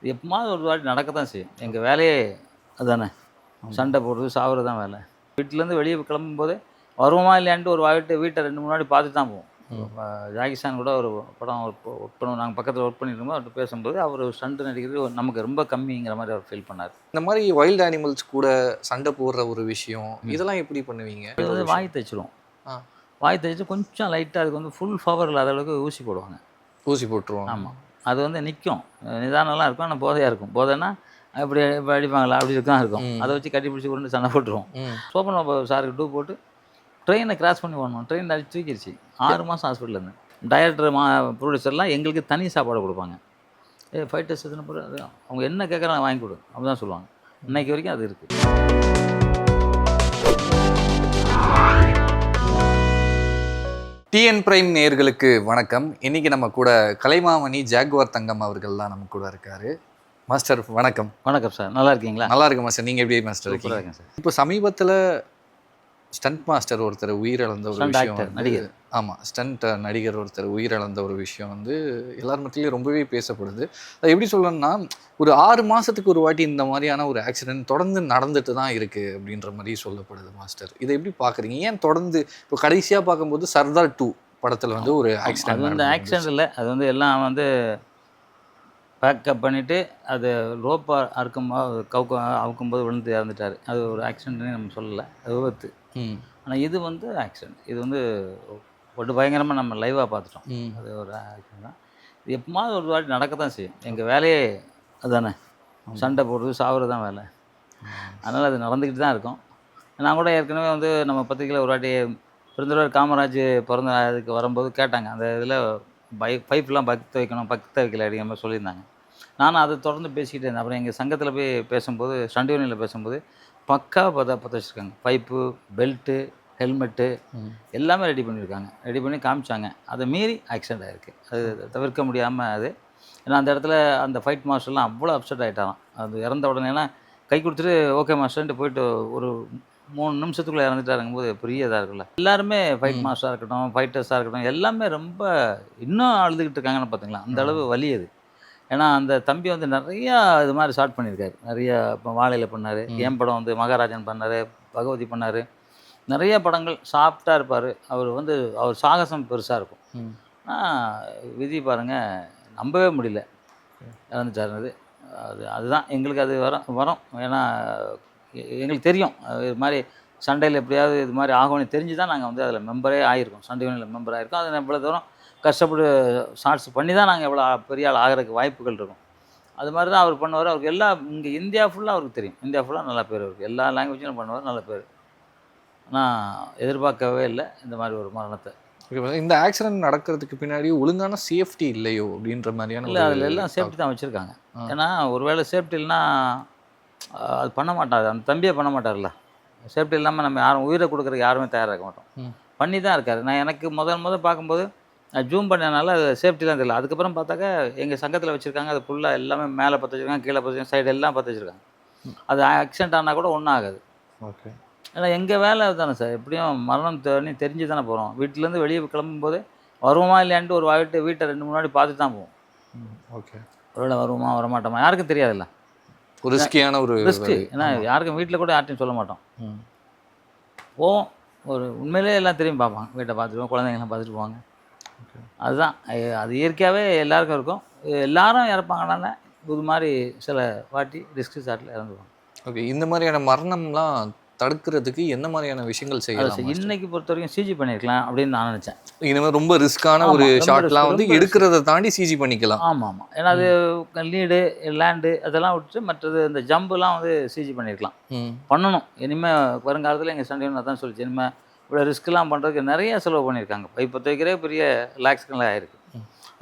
எப்போமாவது ஒரு வாட்டி நடக்க தான் செய்யும். எங்கள் வேலையே அதுதானே. சண்டை போடுறது சாவுறது தான் வேலை. வீட்டிலேருந்து வெளியே கிளம்பும்போதே வருவோமா இல்லையான்ட்டு ஒரு வீட்டை 2 3 வாட்டி பார்த்துட்டு தான் போவோம். ஜாகிஸ்தான் கூட ஒரு படம் ஒர்க் பண்ணுவோம். நாங்கள் பக்கத்தில் ஒர்க் பண்ணிட்டு இருக்கும்போது அவர்கிட்ட பேசும்போது அவர் ஸ்டண்ட் நடிக்கிறது நமக்கு ரொம்ப கம்மிங்கிற மாதிரி அவர் ஃபீல் பண்ணார். இந்த மாதிரி வைல்ட் அனிமல்ஸ் கூட சண்டை போடுற ஒரு விஷயம் இதெல்லாம் எப்படி பண்ணுவீங்க? இது வந்து வாய் தைச்சிரும். வாய் தைச்சிட்டு கொஞ்சம் லைட்டாக அதுக்கு வந்து ஃபுல் பவர் இல்லாத அளவுக்கு ஊசி போடுவாங்க. ஊசி போட்டுருவாங்க. ஆமாம். அது வந்து நிற்கும். நிதானம்லாம் இருக்கும். ஆனால் போதையாக இருக்கும். போதைன்னா இப்படி இப்போ அடிப்பாங்களா அப்படி தான் இருக்கும். அதை வச்சு கட்டி பிடிச்சி கொண்டு சண்டை போட்டுருவோம். சோப்பன் சாருக்கு டூ போட்டு ட்ரெயினை கிராஸ் பண்ணி வரணும். ட்ரெயின் அடிச்சு தூக்கிடுச்சு. 6 மாதம் ஹாஸ்பிட்டலில் இருந்தேன். டைரக்டர் ப்ரொடியூசர்லாம் எங்களுக்கு தனி சாப்பாடு கொடுப்பாங்க. ஃபைட்டர்ஸ் எதுன்னு போட்டு அது அவங்க என்ன கேட்குறாங்க வாங்கி கொடு அப்படி தான் சொல்லுவாங்க. இன்னைக்கு வரைக்கும் அது இருக்குது. டிஎன் பிரைம் நேயர்களுக்கு வணக்கம். இன்னைக்கு நம்ம கூட கலைமாமணி ஜாகுவார் தங்கம் அவர்கள் தான் நம்ம கூட இருக்காரு. மாஸ்டர் வணக்கம். வணக்கம் சார், நல்லா இருக்கீங்களா? நல்லா இருக்கு மாஸ்டர். நீங்கள் எப்படி மாஸ்டர் இருக்கீங்க? சார், இப்போ சமீபத்தில் ஸ்டண்ட் மாஸ்டர் ஒருத்தர் உயிரிழந்த ஒரு விஷயம், நடிகர், ஆமாம் ஸ்டண்ட் நடிகர் ஒருத்தர் உயிரிழந்த ஒரு விஷயம் வந்து எல்லார் மத்தியிலையும் ரொம்பவே பேசப்படுது. அது எப்படி சொல்லணும்னா, ஒரு 6 மாதத்துக்கு ஒரு வாட்டி இந்த மாதிரியான ஒரு ஆக்சிடென்ட் தொடர்ந்து நடந்துட்டு தான் இருக்குது அப்படின்ற மாதிரி சொல்லப்படுது மாஸ்டர். இதை எப்படி பார்க்குறீங்க? ஏன் தொடர்ந்து இப்போ கடைசியாக பார்க்கும்போது சர்தார் 2 படத்தில் வந்து ஒரு ஆக்சிடென்ட், அது வந்து ஆக்சிடென்ட் இல்லை, அது வந்து எல்லாம் வந்து பேக்கப் பண்ணிவிட்டு அது ரோப்பாக அவுக்கும்போது விழுந்து இறந்துட்டார். அது ஒரு ஆக்சிடென்ட்னு நம்ம சொல்லலை, அது விபத்து. ஆனால் இது வந்து ஆக்சிடென்ட். இது வந்து ஒரு பயங்கரமாக நம்ம லைவாக பார்த்துட்டோம். அது ஒரு ஆக்சிடென்ட் தான். இது எப்போமாவது ஒரு வாட்டி நடக்க தான் செய்யும். எங்கள் வேலையே அதுதானே. சண்டை போடுறது சாவுறது தான் வேலை. அதனால் அது நடந்துக்கிட்டு தான் இருக்கும். நான் கூட ஏற்கனவே வந்து நம்ம பத்திரிக்கையில் ஒரு வாட்டி பெருந்தலைவர் காமராஜ் பிறந்த அதுக்கு வரும்போது கேட்டாங்க, அந்த இதில் பைப்லாம் பக்த வைக்கல அப்படிங்கிற மாதிரி சொல்லியிருந்தாங்க. நானும் அதை தொடர்ந்து பேசிக்கிட்டே இருந்தேன். அப்புறம் எங்கள் சங்கத்தில் போய் பேசும்போது, ஸ்டண்ட் யூனியனில் பேசும்போது பக்காவாக பற்ற வச்சுருக்காங்க. பைப்பு, பெல்ட்டு, ஹெல்மெட்டு எல்லாமே ரெடி பண்ணியிருக்காங்க. ரெடி பண்ணி காமிச்சாங்க. அதை மீறி ஆக்சிடென்ட் ஆகிருக்கு. அது தவிர்க்க முடியாமல் அது. ஏன்னா அந்த இடத்துல அந்த ஃபைட் மாஸ்டர்லாம் அவ்வளோ அப்செட் ஆகிட்டாராம். அது இறந்த உடனேலாம் கை கொடுத்துட்டு ஓகே மாஸ்டர்ன்ட்டு போயிட்டு ஒரு 3 நிமிஷத்துக்குள்ளே இறந்துட்டாருங்கும்போது பெரிய இதாக இருக்குல்ல. எல்லாருமே ஃபைட் மாஸ்டராக இருக்கட்டும், ஃபைட்டர்ஸாக இருக்கட்டும், எல்லாமே ரொம்ப இன்னும் அழுதுகிட்டு இருக்காங்கன்னு பார்த்திங்களா, அந்த அளவு வலி அது. ஏன்னா அந்த தம்பி வந்து நிறையா இது மாதிரி ஷார்ட் பண்ணியிருக்காரு. நிறையா இப்போ வாழையில் பண்ணார், என் படம் வந்து மகாராஜன் பண்ணார், பகவதி பண்ணார். நிறைய படங்கள் சாஃப்டாக இருப்பார். அவர் சாகசம் பெருசாக இருக்கும். விதி பாருங்கள், நம்பவே முடியல இறந்துட்டாருனது. அதுதான் எங்களுக்கு அது வரும். ஏன்னா எங்களுக்கு தெரியும் இது மாதிரி சண்டையில் எப்படியாவது இது மாதிரி ஆகும்னு தெரிஞ்சு தான் நாங்கள் வந்து அதில் மெம்பரே ஆகிருக்கோம். சண்டை யூனியனில் மெம்பர் ஆகிருக்கோம். அதை இவ்வளோ தூரம் கஷ்டப்பட்டு ஷார்ட்ஸ் பண்ணி தான் நாங்கள் எவ்வளோ பெரிய ஆள் ஆகிறதுக்கு வாய்ப்புகள் இருக்கும். அது மாதிரி தான் அவர் பண்ணுவார். அவருக்கு இங்கே இந்தியா ஃபுல்லாக அவருக்கு தெரியும். இந்தியா ஃபுல்லாக நல்ல பேர் அவருக்கு. எல்லா லாங்குவேஜிலும் பண்ணுவார், நல்ல பேர். ஆனால் எதிர்பார்க்கவே இல்லை இந்த மாதிரி ஒரு மரணத்தை. இந்த ஆக்சிடென்ட் நடக்கிறதுக்கு பின்னாடி ஒழுங்கான சேஃப்டி இல்லையோ அப்படின்ற மாதிரியான? இல்லை, அதில் எல்லாம் சேஃப்டி தான் வச்சுருக்காங்க. ஏன்னா ஒருவேளை சேஃப்டி இல்லைன்னா அது பண்ண மாட்டார். அந்த தம்பியே பண்ண மாட்டார்ல. சேஃப்டி இல்லாமல் நம்ம யாரும் உயிரை கொடுக்குறதுக்கு யாருமே தயாராக மாட்டோம். பண்ணி தான் இருக்கார். நான் எனக்கு முதல் பார்க்கும்போது ஜூம் பண்ணனால அது சேஃப்டிலாம் தெரியல. அதுக்கப்புறம் பார்த்தாக்கா எங்கள் சங்கத்தில் வச்சுருக்காங்க. அது ஃபுல்லாக எல்லாமே மேலே பற்ற வச்சுருக்காங்க, கீழே பற்ற வச்சுருக்காங்க, சைடு எல்லாம் பற்ற வச்சுருக்காங்க. அது ஆக்சிடென்ட் ஆனால் கூட ஒன்றும் ஆகாது. ஓகே. ஏன்னா எங்கள் வேலை தானே சார். எப்படியும் மரணம் தெரிஞ்சு தானே போகிறோம். வீட்டிலேருந்து வெளியே கிளம்பும்போது வருவோமா இல்லையான்ட்டு ஒரு வீட்டை 2 3 வாட்டி பார்த்துட்டு தான் போவோம். ஓகே. ஒருவேளை வருவோமா வரமாட்டோமா யாருக்கும் தெரியாதுல்ல. ஒரு ரிஸ்கியான ஒரு ரிஸ்க்கு. ஏன்னா யாருக்கும் வீட்டில் கூட யார்ட்டையும் சொல்ல மாட்டோம். போவோம், ஒரு உண்மையிலே எல்லாம் திரும்பி பார்ப்பாங்க. வீட்டை பார்த்துருவோம், குழந்தைங்களாம் பார்த்துட்டு போவாங்க. அதுதான் அது இயற்கையாகவே எல்லாருக்கும் இருக்கும். எல்லாரும் இறப்பாங்கனால இது மாதிரி சில வாட்டி ரிஸ்க் ஷாட்டில் இறந்துருவாங்க. ஓகே. இந்த மாதிரியான மரணம்லாம் தடுக்கிறதுக்கு என்ன மாதிரியான விஷயங்கள் செய்யலாம்? இன்னைக்கு பொறுத்த வரைக்கும் சிஜி பண்ணியிருக்கலாம் அப்படின்னு நான் நினச்சேன். இனிமேல் ரொம்ப ரிஸ்க்கான ஒரு ஷாட்லாம் வந்து எடுக்கிறத தாண்டி சிஜி பண்ணிக்கலாம். ஆமாம். ஏன்னா அது லீடு, லேண்டு அதெல்லாம் விட்டுட்டு மற்றது இந்த ஜம்புலாம் வந்து சிஜி பண்ணியிருக்கலாம். பண்ணணும். இனிமேல் வருங்காலத்தில் எங்கள் சண்டைன்னு தான் சொல்லிச்சு. இனிமேல் இவ்வளோ ரிஸ்க்லாம் பண்ணுறதுக்கு நிறைய செலவு பண்ணியிருக்காங்க. இப்போ துவைக்கிறே பெரிய லேக்ஸ்கெல்லாம் ஆகிருக்கு.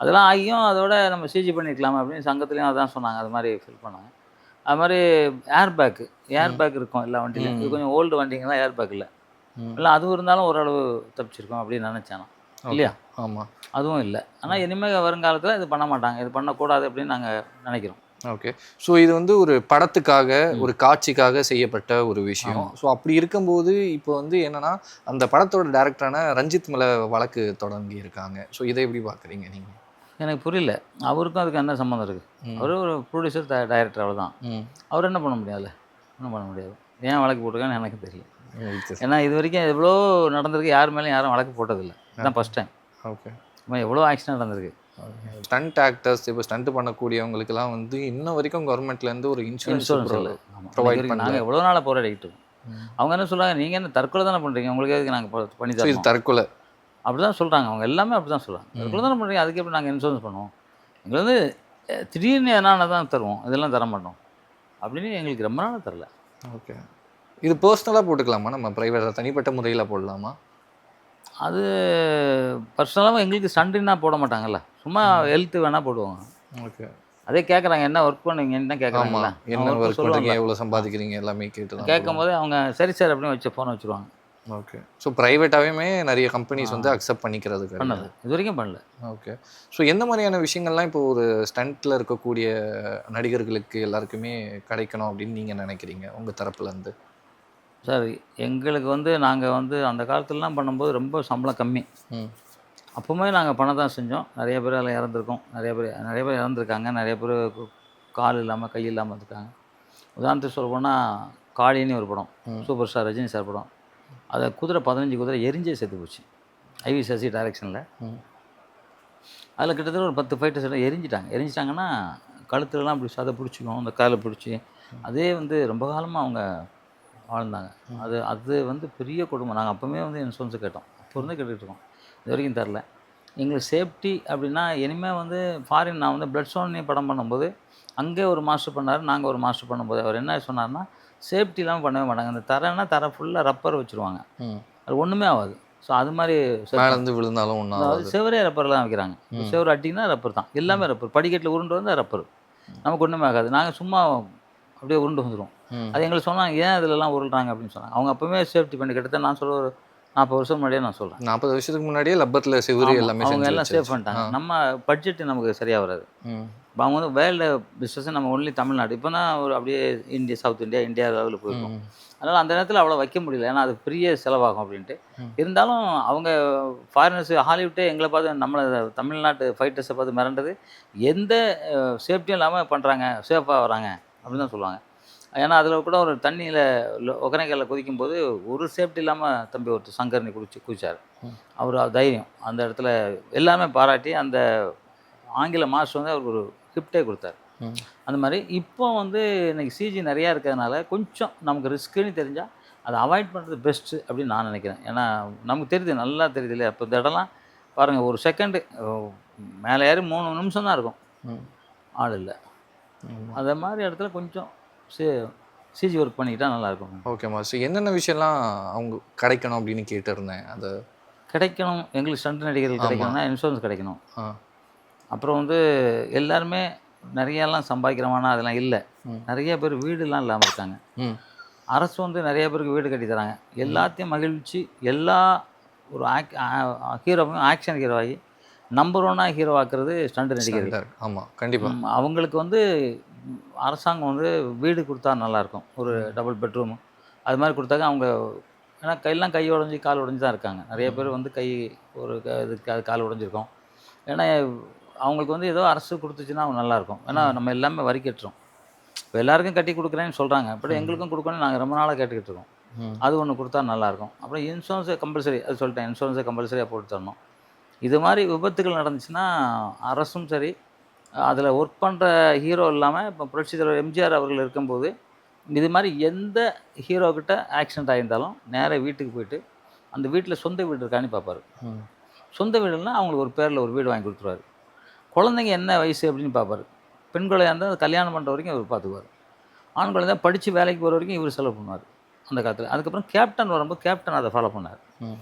அதெல்லாம் ஆகியும் அதோட நம்ம சிஜி பண்ணியிருக்கலாமா அப்படின்னு சங்கத்துலேயும் அதான் சொன்னாங்க. அது மாதிரி ஃபீல் பண்ணாங்க. அது மாதிரி ஏர் பேக் இருக்கும் எல்லா வண்டியிலும். இது கொஞ்சம் ஓல்டு வண்டிங்கெல்லாம் ஏர் பேக் இல்லை. அதுவும் இருந்தாலும் ஓரளவு தப்பிச்சிருக்கோம் அப்படின்னு நினச்சேன் இல்லையா? ஆமாம், அதுவும் இல்லை. ஆனால் இனிமேல் வருங்காலத்தில் இது பண்ண மாட்டாங்க, இது பண்ணக்கூடாது அப்படின்னு நாங்கள் நினைக்கிறோம். ஓகே. ஸோ இது வந்து ஒரு படத்துக்காக, ஒரு காட்சிக்காக செய்யப்பட்ட ஒரு விஷயம். ஸோ அப்படி இருக்கும்போது இப்போ வந்து என்னன்னா, அந்த படத்தோட டைரக்டரான ரஞ்சித் மேலே வழக்கு தொடங்கி இருக்காங்க. ஸோ இதை எப்படி பார்க்குறீங்க நீங்கள்? எனக்கு புரியல. அவருக்கும் அதுக்கு என்ன சம்மந்தம் இருக்குது? அவரு ஒரு ப்ரொடியூசர், டைரக்டர் அவ்வளோதான். அவர் என்ன பண்ண முடியும் அதில? ஒண்ணும் பண்ண முடியாது. ஏன் வழக்கு போட்டிருக்காங்கன்னு எனக்கு தெரியல. ஏன்னா இது வரைக்கும் எவ்வளோ நடந்திருக்கு, யார் மேலேயும் யாரும் வழக்கு போட்டதில்ல. இதுதான் ஃபஸ்ட் டைம். ஓகே. எவ்வளோ ஆக்சிடென்ட் நடந்திருக்கு. ஸ்டண்ட் ஆக்டர்ஸ் இப்போ ஸ்டண்ட் பண்ணக்கூடியவங்களுக்குலாம் வந்து இன்ன வரைக்கும் கவர்மெண்ட்லேருந்து ஒரு இன்சூரன்ஸ் இல்லை. ப்ரொவைட் பண்ணி நாங்கள் எவ்வளோ நாளாக போராடிக்கிட்டு இருக்கோம். அவங்க என்ன சொல்கிறாங்க, நீங்கள் என்ன தற்கொலை தானே பண்ணுறீங்க, உங்களுக்கு எதுக்கு நாங்கள் பண்ணி இது தரோம்? தற்கொலை அப்படி தான் சொல்கிறாங்க. அவங்க எல்லாமே அப்படி தான் சொல்கிறாங்க. தற்கொலை தானே பண்ணுறீங்க, அதுக்கு எப்படி நாங்கள் இன்சூரன்ஸ் பண்ணுவோம்? எங்களுக்கு வந்து திடீர்னு எதனா தான் தருவோம், இதெல்லாம் தர மாட்டோம் அப்படின்னு எங்களுக்கு ரொம்ப நாளாக தரல. ஓகே. இது பர்சனலாக போட்டுக்கலாமா? நம்ம ப்ரைவேட்டாக தனிப்பட்ட முறையில் போடலாமா? அது பர்சனலாக எங்களுக்கு சண்டைன்னா போட மாட்டாங்கல்ல, சும்மா ஹெல்த்து வேணால் போடுவாங்க. ஓகே. அதே கேட்குறாங்க, என்ன ஒர்க் பண்ணுவீங்கன்னு தான் கேட்குறாங்களா, என்ன ஒர்க் பண்ணுறீங்க, எவ்வளோ சம்பாதிக்கிறீங்க எல்லாமே கேட்டு கேட்கும் போது அவங்க சரி சார் அப்படின்னு வச்சு ஃபோனை வச்சுருவாங்க. ஓகே. ஸோ ப்ரைவேட்டாகவே நிறைய கம்பெனிஸ் வந்து அக்செப்ட் பண்ணிக்கிறதுக்கு பண்ணல, இது வரைக்கும் பண்ணல. ஓகே. ஸோ எந்த மாதிரியான விஷயங்கள்லாம் இப்போ ஒரு ஸ்டண்ட்டில் இருக்கக்கூடிய நடிகர்களுக்கு எல்லாருக்குமே கிடைக்கணும் அப்படின்னு நீங்கள் நினைக்கிறீங்க உங்கள் தரப்புலேருந்து? சார் எங்களுக்கு வந்து நாங்கள் வந்து அந்த காலத்துலலாம் பண்ணும்போது ரொம்ப சம்பளம் கம்மி. அப்போவுமே நாங்கள் பண்ண தான் செஞ்சோம். நிறைய பேர் அதில் இறந்துருக்கோம். நிறைய பேர் இறந்துருக்காங்க. நிறைய பேர் கால் இல்லாமல் கை இல்லாமல் இருந்திருக்காங்க. உதாரணத்துக்கு சொல்ல போனால் காளின்னு ஒரு படம், சூப்பர் ஸ்டார் ரஜினி சார் படம். அதை 15 குதிரை எரிஞ்சே செத்து போச்சு. ஐவி சசி டைரக்ஷனில். அதில் கிட்டத்தட்ட ஒரு 10 ஃபைட்டர்ஸ் எல்லாம் எரிஞ்சிட்டாங்கன்னா கழுத்துலலாம் அப்படி சதை பிடிச்சிக்கும், அந்த காலை பிடிச்சி அதே வந்து ரொம்ப காலமாக அவங்க வாழ்ந்தாங்க. அது வந்து பெரிய கொடுமை. நாங்கள் அப்போவுமே வந்து இன்சூரன்ஸு கேட்டோம். அப்போ இருந்தே கேட்டுட்ருக்கோம், இது வரைக்கும் தரல. எங்களுக்கு சேஃப்டி அப்படின்னா இனிமேல் வந்து ஃபாரின் நான் வந்து பிளட் ஸ்டோனி படம் பண்ணும்போது அங்கே ஒரு மாஸ்டர் பண்ணார், நாங்கள் ஒரு மாஸ்டர் பண்ணும்போது அவர் என்ன சொன்னார்னா, சேஃப்டி இல்லாமல் பண்ணவே மாட்டாங்க. அந்த தரை ஃபுல்லாக ரப்பர் வச்சுருவாங்க, அது ஒன்றுமே ஆகாது. ஸோ அது மாதிரி மேலேருந்து விழுந்தாலும் ஒன்றும் அதாவது செவரே ரப்பர்லாம் வைக்கிறாங்க. செவரு அட்டிங்கன்னா ரப்பர் தான், எல்லாமே ரப்பர். படிக்கட்டில் உருண்டு வந்து ரப்பர், நமக்கு ஒன்றுமே ஆகாது. நாங்கள் சும்மா அப்படியே உருண்டு வந்துடும். அது எங்களுக்கு சொன்னாங்க, ஏன் இதிலலாம் உருள்றாங்க அப்படின்னு சொன்னாங்க. அவங்க அப்போவுமே சேஃப்டி பண்ணி கிட்டத்தட்ட நான் சொல்ல ஒரு 40 வருஷம் முன்னாடியே நான் சொல்கிறேன். 40 வருஷத்துக்கு முன்னாடியே லப்பத்தில் செவரு எல்லாமே அவங்க எல்லாம் சேஃப் பண்ணிட்டாங்க. நம்ம பட்ஜெட்டு நமக்கு சரியாக வராது. இப்போ அவங்க வந்து வேர்ல்டு பிஸ்னஸ் நம்ம ஒன்லி தமிழ்நாடு. இப்போ தான் ஒரு அப்படியே இந்தியா, சவுத் இந்தியா லெவலில் போயிருக்கோம். அதனால் அந்த நேரத்தில் அவ்வளோ வைக்க முடியல, ஏன்னா அது பெரிய செலவாகும் அப்படின்ட்டு. இருந்தாலும் அவங்க ஃபாரினர்ஸ் ஹாலிவுட்டே எங்களை பார்த்து நம்மளை தமிழ்நாட்டு ஃபைட்டர்ஸை பார்த்து மிரண்டது, எந்த சேஃப்டியும் இல்லாமல் பண்ணுறாங்க, சேஃபாக வராங்க அப்படின்னு தான் சொல்லுவாங்க. ஏன்னா அதில் கூட ஒரு தண்ணியில் ஒகேனக்கல்லில் குதிக்கும்போது ஒரு சேஃப்டி இல்லாமல் தம்பி ஒருத்தர் சங்கர்னி குதிச்சார். அவர் தைரியம் அந்த இடத்துல எல்லாமே பாராட்டி அந்த ஆங்கில மாஸ்டர் வந்து அவருக்கு ஒரு கிஃப்டே கொடுத்தாரு. அந்த மாதிரி இப்போ வந்து இன்றைக்கி சிஜி நிறையா இருக்கிறதுனால கொஞ்சம் நமக்கு ரிஸ்க்குன்னு தெரிஞ்சால் அதை அவாய்ட் பண்ணுறது பெஸ்ட்டு அப்படின்னு நான் நினைக்கிறேன். ஏன்னா நமக்கு தெரியுது, நல்லா தெரியுது இல்லையா? இப்போ இந்த இடம்லாம் பாருங்கள், ஒரு செகண்டு மேலே ஏறி 3 நிமிஷம் தான் இருக்கும், ஆள் இல்லை. அதை மாதிரி இடத்துல கொஞ்சம் சிஜி ஒர்க் பண்ணிக்கிட்டால் நல்லாயிருக்கும். ஓகே மாஸ்டர், என்னென்ன விஷயம்லாம் அவங்க கிடைக்கணும் அப்படின்னு கேட்டிருந்தேன். அதை கிடைக்கணும், எங்களுக்கு ஸ்டண்ட் நடிகர்கள் கிடைக்கணும்னா இன்சூரன்ஸ் கிடைக்கணும். அப்புறம் வந்து எல்லாருமே நிறையெல்லாம் சம்பாதிக்கிறோமானா அதெல்லாம் இல்லை. நிறைய பேர் வீடுலாம் இல்லாமல் இருக்காங்க. அரசு வந்து நிறைய பேருக்கு வீடு கட்டி தராங்க. எல்லாத்தையும் மகிழ்ச்சி, எல்லா ஒரு ஹீரோவும் ஆக்ஷன் ஹீரோவாகி நம்பர் 1 ஹீரோ ஆக்குறது ஸ்டண்ட் நடிகர்கள். ஆமாம், கண்டிப்பாக. அவங்களுக்கு வந்து அரசாங்கம் வந்து வீடு கொடுத்தா நல்லாயிருக்கும், ஒரு டபுள் பெட்ரூமு அது மாதிரி கொடுத்தாங்க. அவங்க ஏன்னா கையெல்லாம் கை உடஞ்சி கால் உடஞ்சி தான் இருக்காங்க. நிறைய பேர் வந்து கை ஒரு இதுக்கு கால் உடஞ்சிருக்கும். ஏன்னா அவங்களுக்கு வந்து ஏதோ அரசு கொடுத்துச்சுன்னா அவங்க நல்லாயிருக்கும். ஏன்னா நம்ம எல்லாமே வரி கட்டுறோம். இப்போ எல்லாருக்கும் கட்டி கொடுக்குறேன்னு சொல்கிறாங்க, பட் எங்களுக்கும் கொடுக்கணும்னு நாங்கள் ரொம்ப நாளாக கேட்டுக்கிட்டு இருக்கோம். அது ஒன்று கொடுத்தா நல்லாயிருக்கும். அப்புறம் இன்சூரன்ஸை கம்பல்சரி, அது சொல்லிட்டேன், இன்சூரன்ஸை கம்பல்சரியாக போட்டு தரணும். இது மாதிரி விபத்துகள் நடந்துச்சுன்னா அரசும் சரி, அதில் ஒர்க் பண்ணுற ஹீரோ இல்லாமல் இப்போ புரட்சித் தலைவர் எம்ஜிஆர் அவர்கள் இருக்கும்போது இது மாதிரி எந்த ஹீரோக்கிட்ட ஆக்சிடென்ட் ஆகியிருந்தாலும் நேராக வீட்டுக்கு போயிட்டு அந்த வீட்டில் சொந்த வீடு இருக்கான்னு பார்ப்பார். சொந்த வீடுன்னா அவங்களுக்கு ஒரு பேரில் ஒரு வீடு வாங்கி கொடுத்துருவார். குழந்தைங்க என்ன வயசு அப்படின்னு பார்ப்பார். பெண் குழந்தையாக இருந்தால் அது கல்யாணம் பண்ணுற வரைக்கும் இவர் பார்த்துக்குவார். ஆண் குழந்தையாக படித்து வேலைக்கு போகிற வரைக்கும் இவர் செலவு பண்ணுவார் அந்த காலத்தில். அதுக்கப்புறம் கேப்டன் வரும்போது கேப்டன் அதை ஃபாலோ பண்ணார்.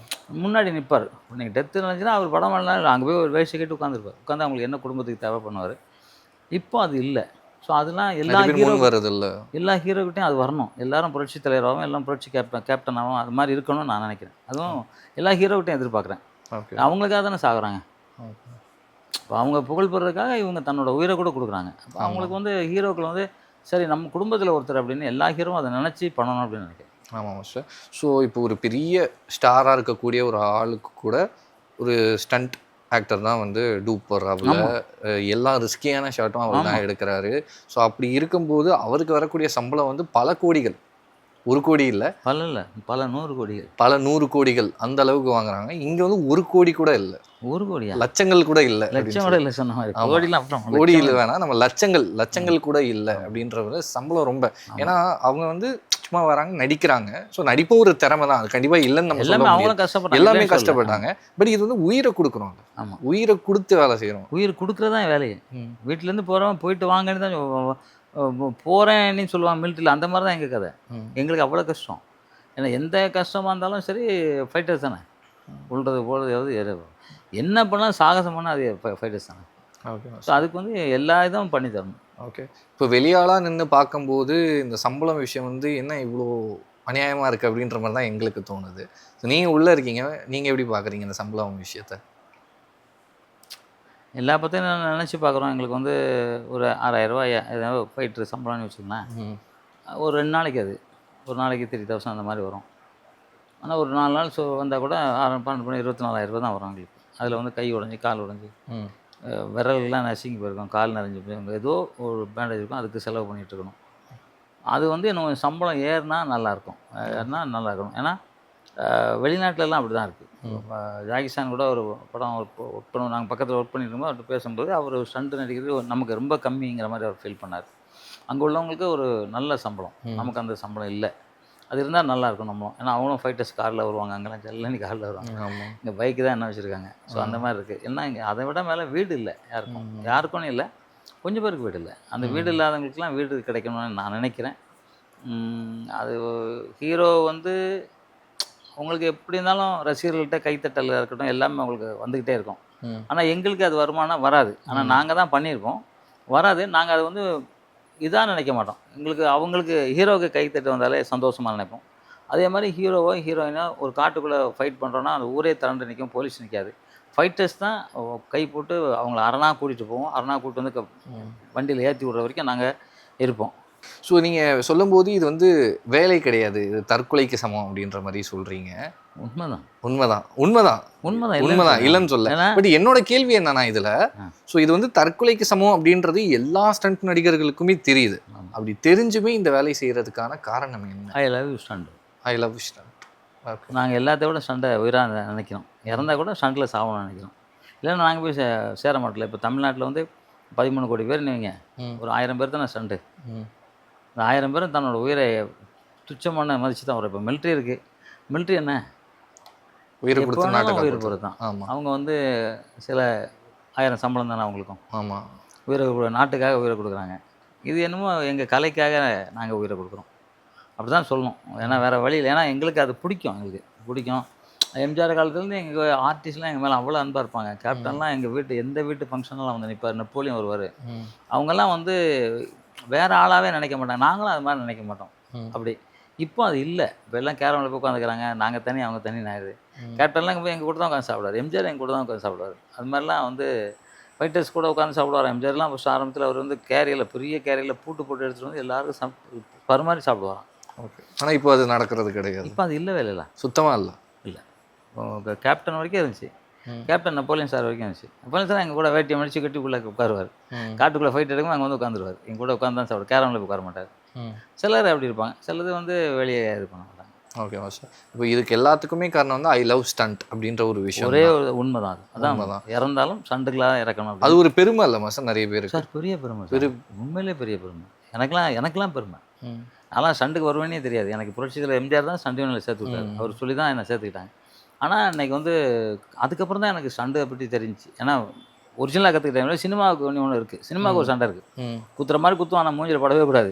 முன்னாடி நிற்பார். நீங்கள் டெத்து நினச்சின்னா அவர் படம் பண்ணலாம், அங்கே போய் ஒரு வேஷம் கேட்டு உட்காந்துருப்பார். உட்காந்து அவங்களுக்கு என்ன குடும்பத்துக்கு தேவை பண்ணுவார். இப்போ அது இல்லை. ஸோ அதெல்லாம் எல்லா ஹீரோக்கிட்டையும் அது வரணும். எல்லாரும் புரட்சி தலைவராகவும் எல்லாம் புரட்சி கேப்டனாகவும் அது மாதிரி இருக்கணும்னு நான் நினைக்கிறேன். அதுவும் எல்லா ஹீரோக்கிட்டையும் எதிர்பார்க்குறேன். அவங்களுக்காக தானே சாகுறாங்க. இப்போ அவங்க புகழ் பெறதுக்காக இவங்க தன்னோட உயிரை கூட கொடுக்குறாங்க. அப்போ அவங்களுக்கு வந்து ஹீரோக்கள் வந்து சரி நம்ம குடும்பத்தில் ஒருத்தர் அப்படின்னு எல்லா ஹீரோவும் அதை நினச்சி பண்ணணும் அப்படின்னு நினைக்கிறேன். ஆமாம் மாஸ்டர். ஸோ இப்போ ஒரு பெரிய ஸ்டாராக இருக்கக்கூடிய ஒரு ஆளுக்கு கூட ஒரு ஸ்டண்ட் ஆக்டர் தான் வந்து டூப் போடுறாப்புல, எல்லா ரிஸ்கியான ஷாட்டும் அவர் தான் எடுக்கிறாரு. ஸோ அப்படி இருக்கும்போது அவருக்கு வரக்கூடிய சம்பளம் வந்து பல கோடிகள், 1 கோடி இல்லை, பல 100 கோடிகள், பல 100 கோடிகள் அந்த அளவுக்கு வாங்குறாங்க. இங்க வந்து 1 கோடி கூட இல்லை, 1 கோடியா, லட்சங்கள் கூட இல்லை, லட்சம் கூட இல்லை சொன்ன மாதிரி. கோடிலாம் அப்புறம் கோடியில் வேணாம், நம்ம லட்சங்கள் கூட இல்லை அப்படின்ற சம்பளம் ரொம்ப. ஏன்னா அவங்க வந்து சும்மா வராங்க, நடிக்கிறாங்க. ஸோ நடிப்பும் ஒரு திறமை தான், அது கண்டிப்பா இல்லைன்னு நம்ம சொல்ல முடியாது. எல்லாமே கஷ்டப்பட்டாங்க. பட் இது வந்து உயிரை கொடுக்குறோம். ஆமாம், உயிரை கொடுத்து வேலை செய்யறோம். உயிர் கொடுக்குறதான் வேலையை. வீட்டிலேருந்து போகிறவன் போயிட்டு வாங்கன்னு தான் போகிறேன்னு சொல்லுவான் மிலிட்ரியில். அந்த மாதிரி தான் எங்கள் கதை. எங்களுக்கு அவ்வளோ கஷ்டம். ஏன்னா எந்த கஷ்டமாக இருந்தாலும் சரி ஃபைட்டர்ஸ் தானே. உள்றது போகிறது என்ன பண்ணாலும் சாகசம் பண்ணால் அது ஃபைட்டர்ஸ் தானே. ஓகே. ஸோ அதுக்கு வந்து எல்லா இதுவும் பண்ணி தரணும். ஓகே. இப்போ வெளியாளாக நின்று பார்க்கும்போது இந்த சம்பளம் விஷயம் வந்து என்ன இவ்வளோ அநியாயமாக இருக்குது அப்படின்ற மாதிரி தான் எங்களுக்கு தோணுது. ஸோ நீங்கள் உள்ளே இருக்கீங்க, நீங்கள் எப்படி பார்க்குறீங்க இந்த சம்பளம் விஷயத்தை? எல்லா பற்றியும் நினச்சி பார்க்குறோம். எங்களுக்கு வந்து ஒரு 6000 ரூபாய் ஏதாவது ஃபைட்ரு சம்பளம்னு வச்சுக்கோங்களேன். ஒரு 2 நாளைக்கு அது ஒரு நாளைக்கு 3000 அந்த மாதிரி வரும். ஆனால் ஒரு 4 நாள் வந்தால் கூட 12 பண்ணி 24,000 ரூபா தான் வரும் எங்களுக்கு. அதில் வந்து கை உடஞ்சி, கால் உடஞ்சி, விரல்லாம் நசுங்கி போயிருக்கும், கால் நிறைஞ்சி போயிருக்கும், ஏதோ ஒரு பேண்டேஜ் இருக்கும், அதுக்கு செலவு பண்ணிகிட்டு இருக்கணும். அது வந்து இன்னும் சம்பளம் ஏறினா நல்லாயிருக்கும், நல்லா இருக்கணும். ஏன்னா வெளிநாட்டிலலாம் அப்படி தான் இருக்குது. ஜாகிஸ்தான் கூட ஒரு படம் ஒர்க் பண்ணுவோம், நாங்கள் பக்கத்தில் ஒர்க் பண்ணியிருக்கோம். அவர்கிட்ட பேசும்போது அவர் ஸ்டண்ட் நடிக்கிறது நமக்கு ரொம்ப கம்மிங்கிற மாதிரி அவர் ஃபீல் பண்ணார். அங்கே உள்ளவங்களுக்கு ஒரு நல்ல சம்பளம், நமக்கு அந்த சம்பளம் இல்லை. அது இருந்தால் நல்லாயிருக்கும் நம்ம. ஏன்னா அவங்களும் ஃபைட்டர்ஸ் காரில் வருவாங்க, அங்கெல்லாம் ஜல்லனி காரில் வருவாங்க. இங்கே பைக்கு தான் என்ன வச்சுருக்காங்க. ஸோ அந்த மாதிரி இருக்குது. ஏன்னா இங்கே அதை விட மேலே வீடு இல்லை யாருக்கும் இல்லை, கொஞ்சம் பேருக்கு வீடு இல்லை. அந்த வீடு இல்லாதவங்களுக்குலாம் வீடு கிடைக்கணும்னு நான் நினைக்கிறேன். அது ஹீரோ வந்து உங்களுக்கு எப்படி இருந்தாலும் ரசிகர்கள்ட்ட கைத்தட்டல் இருக்கட்டும், எல்லாமே உங்களுக்கு வந்துக்கிட்டே இருக்கும். ஆனால் எங்களுக்கு அது வருமானம் வராது. ஆனால் நாங்கள் தான் பண்ணியிருக்கோம், வராது. நாங்கள் அதை வந்து இதாக நினைக்க மாட்டோம். அவங்களுக்கு ஹீரோவுக்கு கைத்தட்டு வந்தாலே சந்தோஷமாக நினைப்போம். அதே மாதிரி ஹீரோவோ ஹீரோயினோ ஒரு காட்டுக்குள்ளே ஃபைட் பண்ணுறோன்னா அந்த ஊரே திரண்டு நிற்கும், போலீஸ் நிற்காது. ஃபைட்டர்ஸ் தான் கை போட்டு அவங்கள அரணா கூட்டிகிட்டு போவோம். அரணா கூப்பிட்டு வந்து வண்டியில் ஏற்றி விடுற வரைக்கும் நாங்கள் இருப்போம். ஸோ நீங்கள் சொல்லும்போது இது வந்து வேலை கிடையாது, இது தற்கொலைக்கு சமம் அப்படின்ற மாதிரி சொல்கிறீங்க. உண்மைதான் இல்லைன்னு சொல்ல. பட் என்னோட கேள்வி என்னன்னா இதில், ஸோ இது வந்து தற்கொலைக்கு சமம் அப்படின்றது எல்லா ஸ்டண்ட் நடிகர்களுக்குமே தெரியுது. அப்படி தெரிஞ்சுமே இந்த வேலை செய்கிறதுக்கான காரணம் என்ன? I love you stunt. Okay. நாங்கள் எல்லாத்தையும் விட ஸ்டண்டை உயிராக நினைக்கிறோம். இறந்தால் கூட ஸ்டண்டில் சாகணும்னு நினைக்கிறோம். இல்லைன்னா நாங்கள் போய் சேர மாட்டோம். இப்போ தமிழ்நாட்டில் வந்து 13 கோடி பேர் நீங்க, ஒரு 1000 பேர் தானே ஸ்டண்ட்டு. இந்த 1000 பேரும் தன்னோட உயிரை துச்சமான மதிச்சு தான் வரும். இப்போ மிலிட்ரி இருக்குது, மிலிட்ரி என்ன உயிரை கொடுத்து உயிர் பொறுத்து தான். அவங்க வந்து சில 1000 சம்பளம் தானே அவங்களுக்கும். ஆமாம், உயிரை நாட்டுக்காக உயிரை கொடுக்குறாங்க. இது என்னமோ எங்கள் கலைக்காக நாங்கள் உயிரை கொடுக்குறோம், அப்படி தான் சொல்லணும். ஏன்னா வேறு வழியில், ஏன்னா எங்களுக்கு அது பிடிக்கும். எம்ஜிஆர் காலத்துலேருந்து எங்கள் ஆர்டிஸ்ட்லாம் எங்கள் மேலே அவ்வளோ அன்பாக இருப்பாங்க. கேப்டன்லாம் எங்கள் எந்த வீட்டு ஃபங்க்ஷனெலாம் வந்து நிற்பார். நெப்போலியன் வருவார். அவங்கெல்லாம் வந்து வேறு ஆளாகவே நினைக்க மாட்டாங்க. நாங்களும் அது மாதிரி நினைக்க மாட்டோம். அப்படி இப்போ அது இல்லை. இப்போ எல்லாம் கேரமில் போய் உட்காந்துக்கிறாங்க, நாங்கள் தனி அவங்க தனி ஆயிடுது. கேப்டன்லாம் போய் எங்கள் கூட தான் உட்காந்து சாப்பிடுவார். எம்ஜிஆர் எங்கள் கூட தான் உட்காந்து சாப்பிடுவார். அது மாதிரிலாம் வந்து ஃபைட்டர்ஸ் கூட உட்காந்து சாப்பிடுவார். எம்ஜிஆர்லாம் ஃபஸ்ட் ஆரம்பத்தில் அவர் வந்து பெரிய கேரியரில் போட்டு எடுத்துகிட்டு வந்து எல்லாருக்கும் பரிமாறி சாப்பிடுவாராம். ஓகே. ஆனால் இப்போ அது நடக்கிறது கிடையாது. இப்போ அது இல்லவே இல்லை, சுத்தமாக இல்லை. கேப்டன் வரைக்கும் இருந்துச்சு. கேப்டன் நெப்போலியன் சார் வரைக்கும் இருந்துச்சு. நெப்போலியன் சார் எங்கள் கூட வேட்டியை மடிச்சு கட்டிக்குள்ளே உட்காருவார். காட்டுக்குள்ளே ஃபைட் எடுக்கும், அங்கே வந்து உட்காந்துருவார். எங்கள் கூட உட்காந்து தான் சாப்பிடுவார். கேரமில் உட்கார மாட்டார். சிலர் அப்படி இருப்பாங்க, சிலது வந்து வெளியே இது பண்ண மாட்டாங்க. Okay sir. இப்போ இதுக்கு எல்லாத்துக்குமே காரணம் வந்து ஐ லவ் ஸ்டண்ட் அப்படின்ற ஒரு விஷயம். ஒரே ஒரு உண்மை தான் அது. அதான் இறந்தாலும் ஸ்டண்ட்டுகளாக இறக்கணும். அது ஒரு பெருமை இல்லை மாஸ்டர் நிறைய பேர்? சார் பெரிய பெருமை, உண்மையிலே பெரிய பெருமை. எனக்கெல்லாம் பெருமை. அதெல்லாம் ஸ்டண்ட்டுக்கு வருவேனே தெரியாது. எனக்கு புரட்சியில் எம்ஜிஆர் தான் ஸ்டண்ட் யூனியனில் சேர்த்து விட்டார். அவர் சொல்லி தான் என்னை சேர்த்துக்கிட்டாங்க. ஆனால் இன்றைக்கி வந்து அதுக்கப்புறம் தான் எனக்கு ஸ்டண்டை பற்றி தெரிஞ்சிச்சு. ஏன்னா ஒரிஜினலாக கற்றுக்கிட்டேன். சினிமாவுக்கு ஒன்று இருக்குது, சினிமாவுக்கு ஒரு சண்டை இருக்குது. குத்துற மாதிரி குத்தும், ஆனால் மூஞ்சில் படவே கூடாது.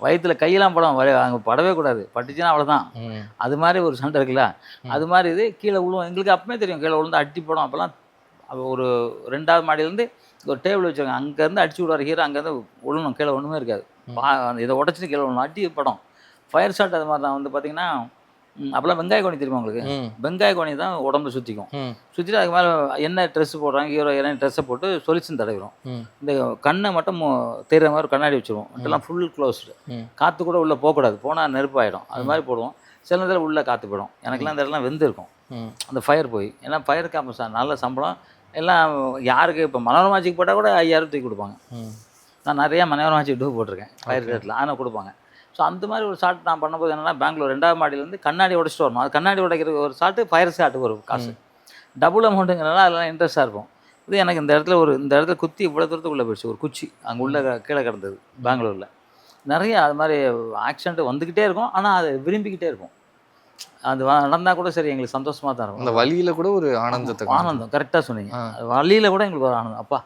வயிற்றுல கையெல்லாம் படம் அங்கே படவே கூடாது. பட்டுச்சுன்னா அவ்வளோதான். அது மாதிரி ஒரு சண்டை இருக்குல்ல, அது மாதிரி இது கீழே விழுவும். எங்களுக்கு அப்பவே தெரியும், கீழே விழுந்து அடி படம். அப்போல்லாம் ஒரு 2வது மாடியிலேருந்து ஒரு டேபிள் வச்சுருக்காங்க, அங்கேருந்து அடிச்சு விடுவார் ஹீரோ. அங்கேருந்து விழணும், கீழே ஒன்றுமே இருக்காது. இதை உடச்சிட்டு கீழே விழணும், அடி படம். ஃபயர் ஷாட் அது மாதிரி தான். வந்து பார்த்தீங்கன்னா அப்போல்லாம் வெங்காய கோணி தெரியுமா உங்களுக்கு? வெங்காய கோணி தான் உடம்பு சுற்றிக்கும். சுற்றிட்டு அதுக்கு மேலே என்ன ட்ரெஸ் போடுறாங்க, ஹீரோ ட்ரெஸ்ஸை போட்டு சொலிச்சுன்னு தடவிடும். இந்த கண்ணை மட்டும் தெரிகிற மாதிரி கண்ணாடி வச்சுருவோம். இதெல்லாம் ஃபுல் க்ளோஸ்டு. காற்று கூட உள்ளே போகக்கூடாது, போனால் நெருப்பாயிடும். அது மாதிரி போடுவோம். சில நேரத்தில் உள்ளே காற்று போயிடும். எனக்குலாம் இந்த இடம்லாம் வெந்திருக்கும் அந்த ஃபயர் போய். ஏன்னா ஃபயருக்கு அப்போ நல்ல சம்பளம். எல்லாம் யாருக்கு இப்போ மனோரமாச்சிக்கு போட்டால் கூட 5000 தூக்கி கொடுப்பாங்க. நான் நிறையா மனோரமாச்சி டூ போட்டிருக்கேன் ஃபயர் ரேட்டில், ஆனால் கொடுப்பாங்க. ஸோ அந்த மாதிரி ஒரு ஷாட் நான் பண்ணும்போது என்னென்னா, பெங்களூர் 2வது மாடியிலேருந்து கண்ணாடி உடைச்சிட்டு வரணும். அது கண்ணாடி உடைக்கிறதுக்கு ஒரு ஷாட்டு, ஃபயர் ஷாட்டுக்கு ஒரு காசு, டபுள் அமௌண்ட்டுங்கிறனால அதெல்லாம் இன்ட்ரெஸ்ட்டாக இருக்கும். இது எனக்கு இந்த இடத்துல குத்தி இவ்வளோ தூரத்துக்குள்ளே போயிடுச்சு. ஒரு குச்சி அங்கே உள்ள கீழே கிடந்தது பெங்களூரில். நிறைய அது மாதிரி ஆக்சிடென்ட் வந்துக்கிட்டே இருக்கும். ஆனால் அது விரும்பிக்கிட்டே இருக்கும். அது நடந்தால் கூட சரி எங்களுக்கு சந்தோஷமாக தான் இருக்கும். அந்த வழியில் கூட ஒரு ஆனந்தம் கரெக்டாக சொன்னீங்க. வழியில் கூட எங்களுக்கு ஒரு ஆனந்தம். அப்பா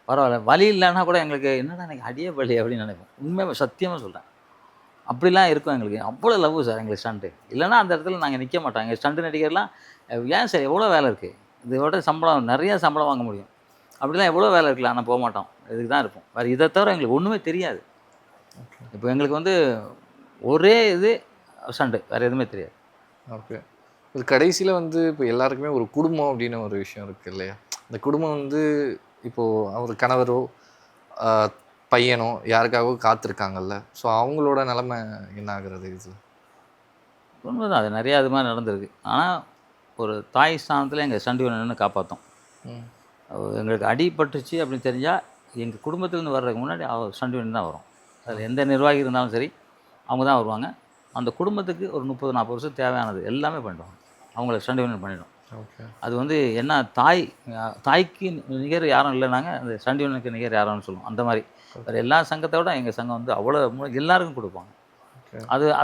பரவாயில்ல, வலி இல்லைன்னா கூட எங்களுக்கு என்னடா எனக்கு அடியே பலி அப்படின்னு நினைப்போம். உண்மையாக சத்தியமாக சொல்கிறேன், அப்படிலாம் இருக்கும் எங்களுக்கு. அவ்வளோ லவ் சார் எங்களுக்கு ஸ்டண்ட்டு. இல்லைன்னா அந்த இடத்துல நாங்கள் நிற்க மாட்டோம். எங்கள் ஸ்டண்ட்டு நடிகர்லாம் ஏன் சார் எவ்வளோ வேலை இருக்குது, இதோட சம்பளம் நிறைய சம்பளம் வாங்க முடியும், அப்படிலாம் எவ்வளோ வேலை இருக்குல்ல, ஆனால் போக மாட்டோம். இதுக்கு தான் இருப்போம். வேறு இதை தவிர எங்களுக்கு ஒன்றுமே தெரியாது. இப்போ எங்களுக்கு வந்து ஒரே இது ஸ்டண்ட்டு, வேறு எதுவுமே தெரியாது. ஓகே. இது கடைசியில் வந்து இப்போ எல்லாருக்குமே ஒரு குடும்பம் அப்படின்னு ஒரு விஷயம் இருக்குது இல்லையா? இந்த குடும்பம் வந்து இப்போது ஒரு கணவரோ பையனோ யாருக்காகவோ காத்திருக்காங்கல்ல, ஸோ அவங்களோட நிலைமை என்ன ஆகுறது? இது உண்மைதான், அது நிறையா அது மாதிரி நடந்திருக்கு. ஆனால் ஒரு தாய் ஸ்தானத்தில் எங்கள் சண்டி நின்று காப்பாற்றோம். எங்களுக்கு அடிபட்டுச்சு அப்படின்னு தெரிஞ்சால் எங்கள் குடும்பத்துலேருந்து வர்றதுக்கு முன்னாடி சண்டி தான் வரும். அதில் எந்த நிர்வாகி இருந்தாலும் சரி அவங்க தான் வருவாங்க. அந்த குடும்பத்துக்கு ஒரு 30-40 வருஷம் தேவையானது எல்லாமே பண்ணிடுவாங்க. அவங்கள சண்டி பண்ணிடும். ஓகே. அது வந்து என்ன, தாய்க்கு நிகர் யாரும் இல்லைனாங்க, அந்த சண்டிவனுக்கு நிகர் யாரும்னு சொல்லுவோம். அந்த மாதிரி வேறு எல்லா சங்கத்தை விட எங்கள் சங்கம் வந்து அவ்வளோ எல்லாருக்கும் கொடுப்பாங்க.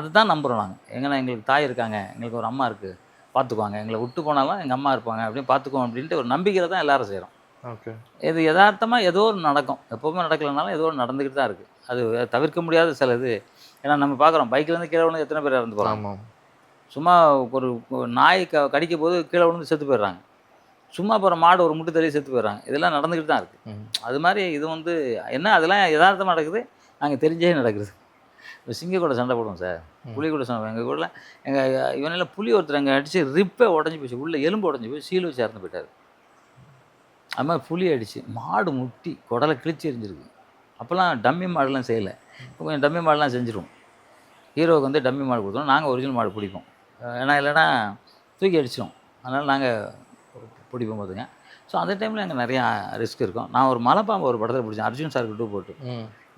அதுதான் நம்புகிறோம் நாங்கள். எங்கன்னா எங்களுக்கு தாய் இருக்காங்க, எங்களுக்கு ஒரு அம்மா இருக்குது, பார்த்துக்குவாங்க, எங்களை விட்டு போனாலும் எங்கள் அம்மா இருப்பாங்க அப்படின்னு பார்த்துக்குவோம் அப்படின்ட்டு ஒரு நம்பிக்கையில் தான் எல்லோரும் செய்கிறோம். ஓகே. இது யதார்த்தமாக ஏதோ ஒரு நடக்கும், எப்போவுமே நடக்கலைனாலும் ஏதோ ஒரு நடந்துக்கிட்டு தான் இருக்குது. அது தவிர்க்க முடியாத சில இது. ஏன்னா நம்ம பார்க்குறோம், பைக்லேருந்து கீழே விழுந்து எத்தனை பேர் இறந்து போகிறாங்க. சும்மா ஒரு நாய் கடிக்க போது கீழே விழுந்து செத்து போயிடுறாங்க. சும்மா போகிற மாடு ஒரு முட்டு தள்ளி செத்து போயிடுறாங்க. இதெல்லாம் நடந்துக்கிட்டு தான் இருக்குது. அது மாதிரி இது வந்து என்ன, அதெல்லாம் யதார்த்தமாக நடக்குது, நாங்கள் தெரிஞ்சே நடக்குது. இப்போ சிங்க கூட சண்டை போடுவோம் சார், புலி கூட சண்டை. எங்கள் கூட இவனெல்லாம் புலி ஒருத்தர் அங்கே அடித்து ரிப்பே உடஞ்சி போச்சு, உள்ளே எலும்பு உடஞ்சி போய் சீல் வச்சு இறந்து போயிட்டார். அது மாதிரி புலி அடித்து மாடு முட்டி குடலை கிழிச்சி எரிஞ்சிருக்கு. அப்போல்லாம் டம்மி மாடுலாம் செய்யலை, இப்போ கொஞ்சம் டம்மி மாடுலாம் செஞ்சுருவோம். ஹீரோவுக்கு வந்து டம்மி மாடு கொடுத்தோம், நாங்கள் ஒரிஜினல் மாடு பிடிப்போம். ஏன்னா இல்லைன்னா தூக்கி அடிச்சிடும், அதனால் நாங்கள் பிடிப்போம் பார்த்துங்க. ஸோ அந்த டைமில் எங்கள் நிறையா ரிஸ்க் இருக்கும். நான் ஒரு மலைப்பாம்பு ஒரு படத்தில் பிடிச்சேன், அர்ஜுன் சாருக்கு டூ போட்டு.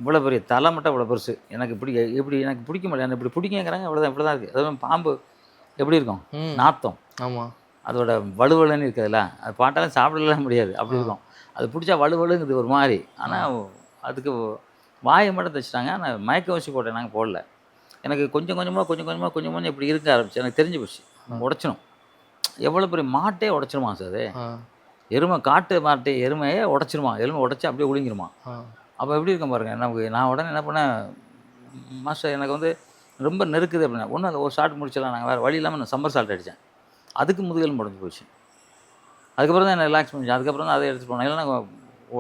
இவ்வளோ பெரிய தலை மட்டும் இவ்வளோ பெருசு, எனக்கு எனக்கு பிடிக்க முடியாது, இப்படி பிடிக்கங்கிறாங்க, இவ்வளோ தான், இப்படி தான் இருக்குது. அதுவும் பாம்பு எப்படி இருக்கும், நாத்தம். ஆமாம். அதோட வலுவலுன்னு இருக்குதுல்ல, அது பாட்டாலும் சாப்பிடலாம் முடியாது, அப்படி இருக்கும். அது பிடிச்சா வலுவலுங்குது ஒரு மாதிரி. ஆனால் அதுக்கு வாயை மட்டும் தைச்சிட்டாங்க. ஆனால் மயக்க ஊசி போட்டேன், நாங்கள் போடல. எனக்கு கொஞ்சம் கொஞ்சமாக இப்படி இருக்க ஆரம்பிச்சு, எனக்கு தெரிஞ்சு போச்சு உடச்சிடும். எவ்வளோ பெரிய மாட்டே உடச்சிருமா சார் அது, எருமை, காட்டு மாட்டே எருமையே உடச்சிருமா, எருமை உடச்சி அப்படியே ஒழுங்கிருமா. அப்போ எப்படி இருக்கும் பாருங்கள். நமக்கு நான் உடனே என்ன பண்ணேன், மாஸ்டர் எனக்கு வந்து ரொம்ப நெருக்குது அப்படின்னா, ஒன்றும் அந்த ஒரு ஷாட் முடிச்சிடலாம், நாங்கள் வேறு வழி இல்லாமல் நான் சம்மர் சால்ட் அடித்தேன், அதுக்கு முதுகெலும் உடஞ்சி போச்சு. அதுக்கப்புறம் தான் என்ன ரிலாக்ஸ் பண்ணிச்சேன். அதுக்கப்புறம் தான் அதை எடுத்துகிட்டு போனேன். இல்லைன்னா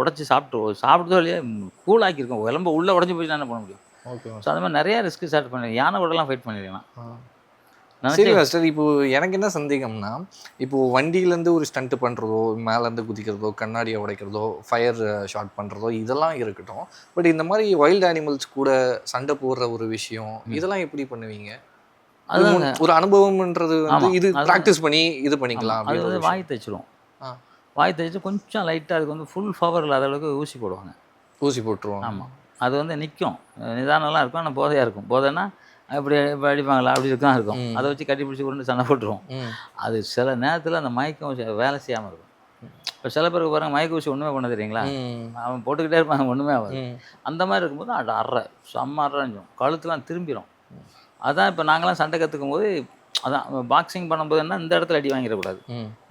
உடச்சி சாப்பிட்டதோ இல்லையா கூலாக்கியிருக்கோம், உடம்பு உள்ளே உடஞ்சி போச்சு, என்ன பண்ண முடியும். ஓகே. ஸோ அது மாதிரி நிறையா ரிஸ்க்கு ஸ்டார்ட் பண்ணிடுறேன். யானை கூடலாம் ஃபைட் பண்ணிடுறேன். சரி மாஸ்டர், இப்போது எனக்கு என்ன சந்தேகம்னா, இப்போது வண்டியிலேருந்து ஒரு ஸ்டண்ட்டு பண்ணுறதோ, மேலேருந்து குதிக்கிறதோ, கண்ணாடியை உடைக்கிறதோ, ஃபயர் ஷாட் பண்ணுறதோ, இதெல்லாம் இருக்கட்டும். பட் இந்த மாதிரி வைல்டு அனிமல்ஸ் கூட சண்டை போடுற ஒரு விஷயம், இதெல்லாம் எப்படி பண்ணுவீங்க? அது ஒரு அனுபவம்ன்றது வந்து இது ப்ராக்டிஸ் பண்ணி இது பண்ணிக்கலாம். அது வந்து வாய் தைச்சிரும். வாய் தைச்சு கொஞ்சம் லைட்டாக அதுக்கு வந்து ஃபுல் பவர் இல்லாத அளவுக்கு ஊசி போடுவாங்க. ஊசி போட்டுருவாங்க. ஆமாம். அது வந்து நிற்கும், நிதானம்லாம் இருக்கும், ஆனால் போதையாக இருக்கும். போதைன்னா இப்படி இப்போ அடிப்பாங்களா, அப்படி இருக்கும். அதை வச்சு கட்டி பிடிச்சி கொண்டு சண்டை போட்டுருவோம். அது சில நேரத்தில் அந்த மயக்க ஊசி வேலை செய்யாமல் இருக்கும். இப்போ சில பேருக்கு பாருங்கள், மயக்க ஊசி ஒன்றுமே பண்ண தெரியுங்களா, அவன் போட்டுக்கிட்டே இருப்பாங்க, ஒன்றுமே ஆகாது. அந்த மாதிரி இருக்கும்போது அது செம்ம அரைஞ்சும், கழுத்துலாம் திரும்பிடும். அதான் இப்போ நாங்களாம் சண்டை கற்றுக்கும் போது, அதான் பாக்ஸிங் பண்ணும்போது என்ன, இந்த இடத்துல அடி வாங்கிடக்கூடாது,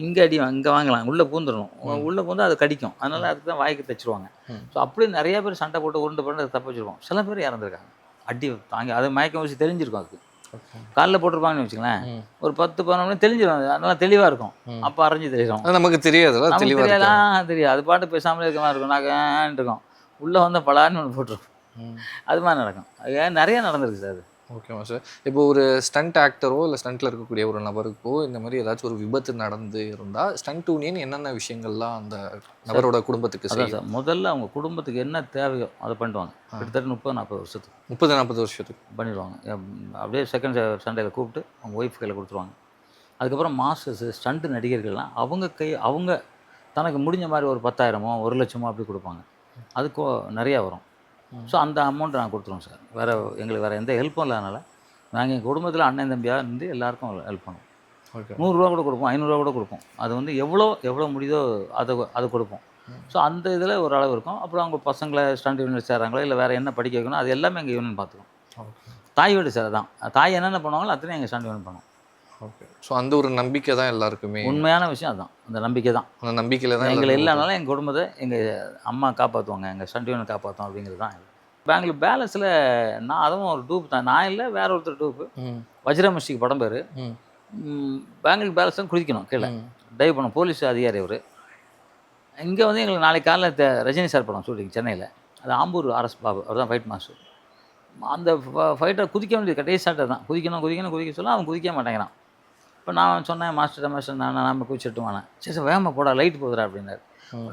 இங்கே இங்கே வாங்கலாம், உள்ளே பூந்துடணும், உள்ளே பூந்து அது கடிக்கும். அதனால் அதுக்கு தான் வாய்க்கு தைச்சிருவாங்க. ஸோ அப்படி நிறைய பேர் சண்டை போட்டு உருண்டு பண்ணி அதை தப்பு வச்சுருவோம். சில பேர் இறந்துருக்காங்க அடி தாங்கி. அது மயக்கம் ஊசி தெரிஞ்சிருக்கும், அதுக்கு காலில் போட்டிருப்பாங்கன்னு வச்சுங்களேன், ஒரு 10-15 மணி தெரிஞ்சிடும், அதெல்லாம் தெளிவாக இருக்கும். அப்போ அரைஞ்சி தெரியும், நமக்கு தெரியாது, தெரியாது. அது பாட்டு பேசாமலே இருக்க மாதிரி இருக்கும், நாங்கள் இருக்கோம், உள்ளே வந்து பலான்னு ஒன்று போட்டுருவோம். அது மாதிரி நடக்கும். அது நிறைய நடந்திருக்கு சார். அது ஓகேவா சார். இப்போ ஒரு ஸ்டண்ட் ஆக்டரோ இல்லை ஸ்டண்ட்டில் இருக்கக்கூடிய ஒரு நபருக்கோ இந்த மாதிரி ஏதாச்சும் ஒரு விபத்து நடந்து இருந்தால் ஸ்டண்ட் யூனியன் என்னென்ன விஷயங்கள்லாம் அந்த நபரோட குடும்பத்துக்கு செய்யும்? சார் முதல்ல அவங்க குடும்பத்துக்கு என்ன தேவையோ அதை பண்ணிடுவாங்க. கிட்டத்தட்ட 30-40 வருஷத்துக்கு 30-40 வருஷத்துக்கு பண்ணிடுவாங்க. அப்படியே செகண்ட் சண்டையில் கூப்பிட்டு அவங்க ஒய்ஃப் கையில் கொடுத்துருவாங்க. அதுக்கப்புறம் மாஸ்டர்ஸு ஸ்டண்ட்டு நடிகர்கள்லாம் அவங்க தனக்கு முடிஞ்ச மாதிரி ஒரு 10,000மோ 1,00,000மோ அப்படி கொடுப்பாங்க. அதுக்கோ நிறையா வரும். ஸோ அந்த அமௌண்ட்டை நான் கொடுத்துருவோம் சார். எங்களுக்கு வேறு எந்த ஹெல்ப்பும் இல்லாதனால நாங்கள் எங்கள் குடும்பத்தில் அண்ணன் தம்பியாக இருந்து எல்லாருக்கும் ஹெல்ப் பண்ணுவோம். ஓகே. ரூ. 100 கூட கொடுப்போம், ரூ. 500 கூட கொடுப்போம். அது வந்து எவ்வளோ முடியுதோ அதை கொடுப்போம். ஸோ அந்த இதில் ஒரு அளவு இருக்கும். அப்புறம் அவங்க பசங்களை ஸ்டண்ட் யூனியன் சேர்றாங்களோ இல்லை வேறு என்ன படிக்க வைக்கணும் அது எல்லாமே எங்கள் யூனியன் பார்த்துக்கும். ஓகே. தாய் வீடு சார் தான். தாய் என்னென்ன பண்ணுவாங்களோ அத்தனை எங்கள் ஸ்டண்ட் யூனியன் பண்ணுவோம். ஓகே. ஸோ அந்த ஒரு நம்பிக்கை தான் எல்லாருக்குமே. உண்மையான விஷயம் அதுதான். அந்த நம்பிக்கை தான். அந்த நம்பிக்கையில் தான் எங்களை இல்லைனாலும் எங்கள் குடும்பத்தை எங்கள் அம்மா காப்பாற்றுவாங்க, எங்கள் ஸ்டண்ட் யூனியன் காப்பாற்றும் அப்படிங்கிறது தான். பெங்களூர் பேலன்ஸில் நான் அதுவும் ஒரு டூப் தான். நான் இல்லை, வேற ஒருத்தர் டூப்பு. வஜ்ரமஸ்டிக்கு படம் பேர். பெங்களூர் பேலன்ஸ் தான் குதிக்கணும் கீழே, டைவ் பண்ணணும். போலீஸ் அதிகாரி அவர். இங்கே வந்து எங்களுக்கு நாளைக்கு காலையில் ரஜினி சார் படம் ஷூட்டிங் சென்னையில். அது ஆம்பூர் ஆர்எஸ் பாபு, அவர் தான் ஃபைட் மாஸ்டர். அந்த ஃபைட்டை குதிக்க வேண்டியது கடைசி ஷாட்டை தான். குதிக்க சொல்ல அவன் குதிக்க மாட்டேங்கிறான். இப்போ நான் சொன்னேன், மாஸ்டர் நான் குதிச்சிட்டு வானேன். சரி சார் வேகமாக போடா, லைட் போதுடா அப்படின்னாரு.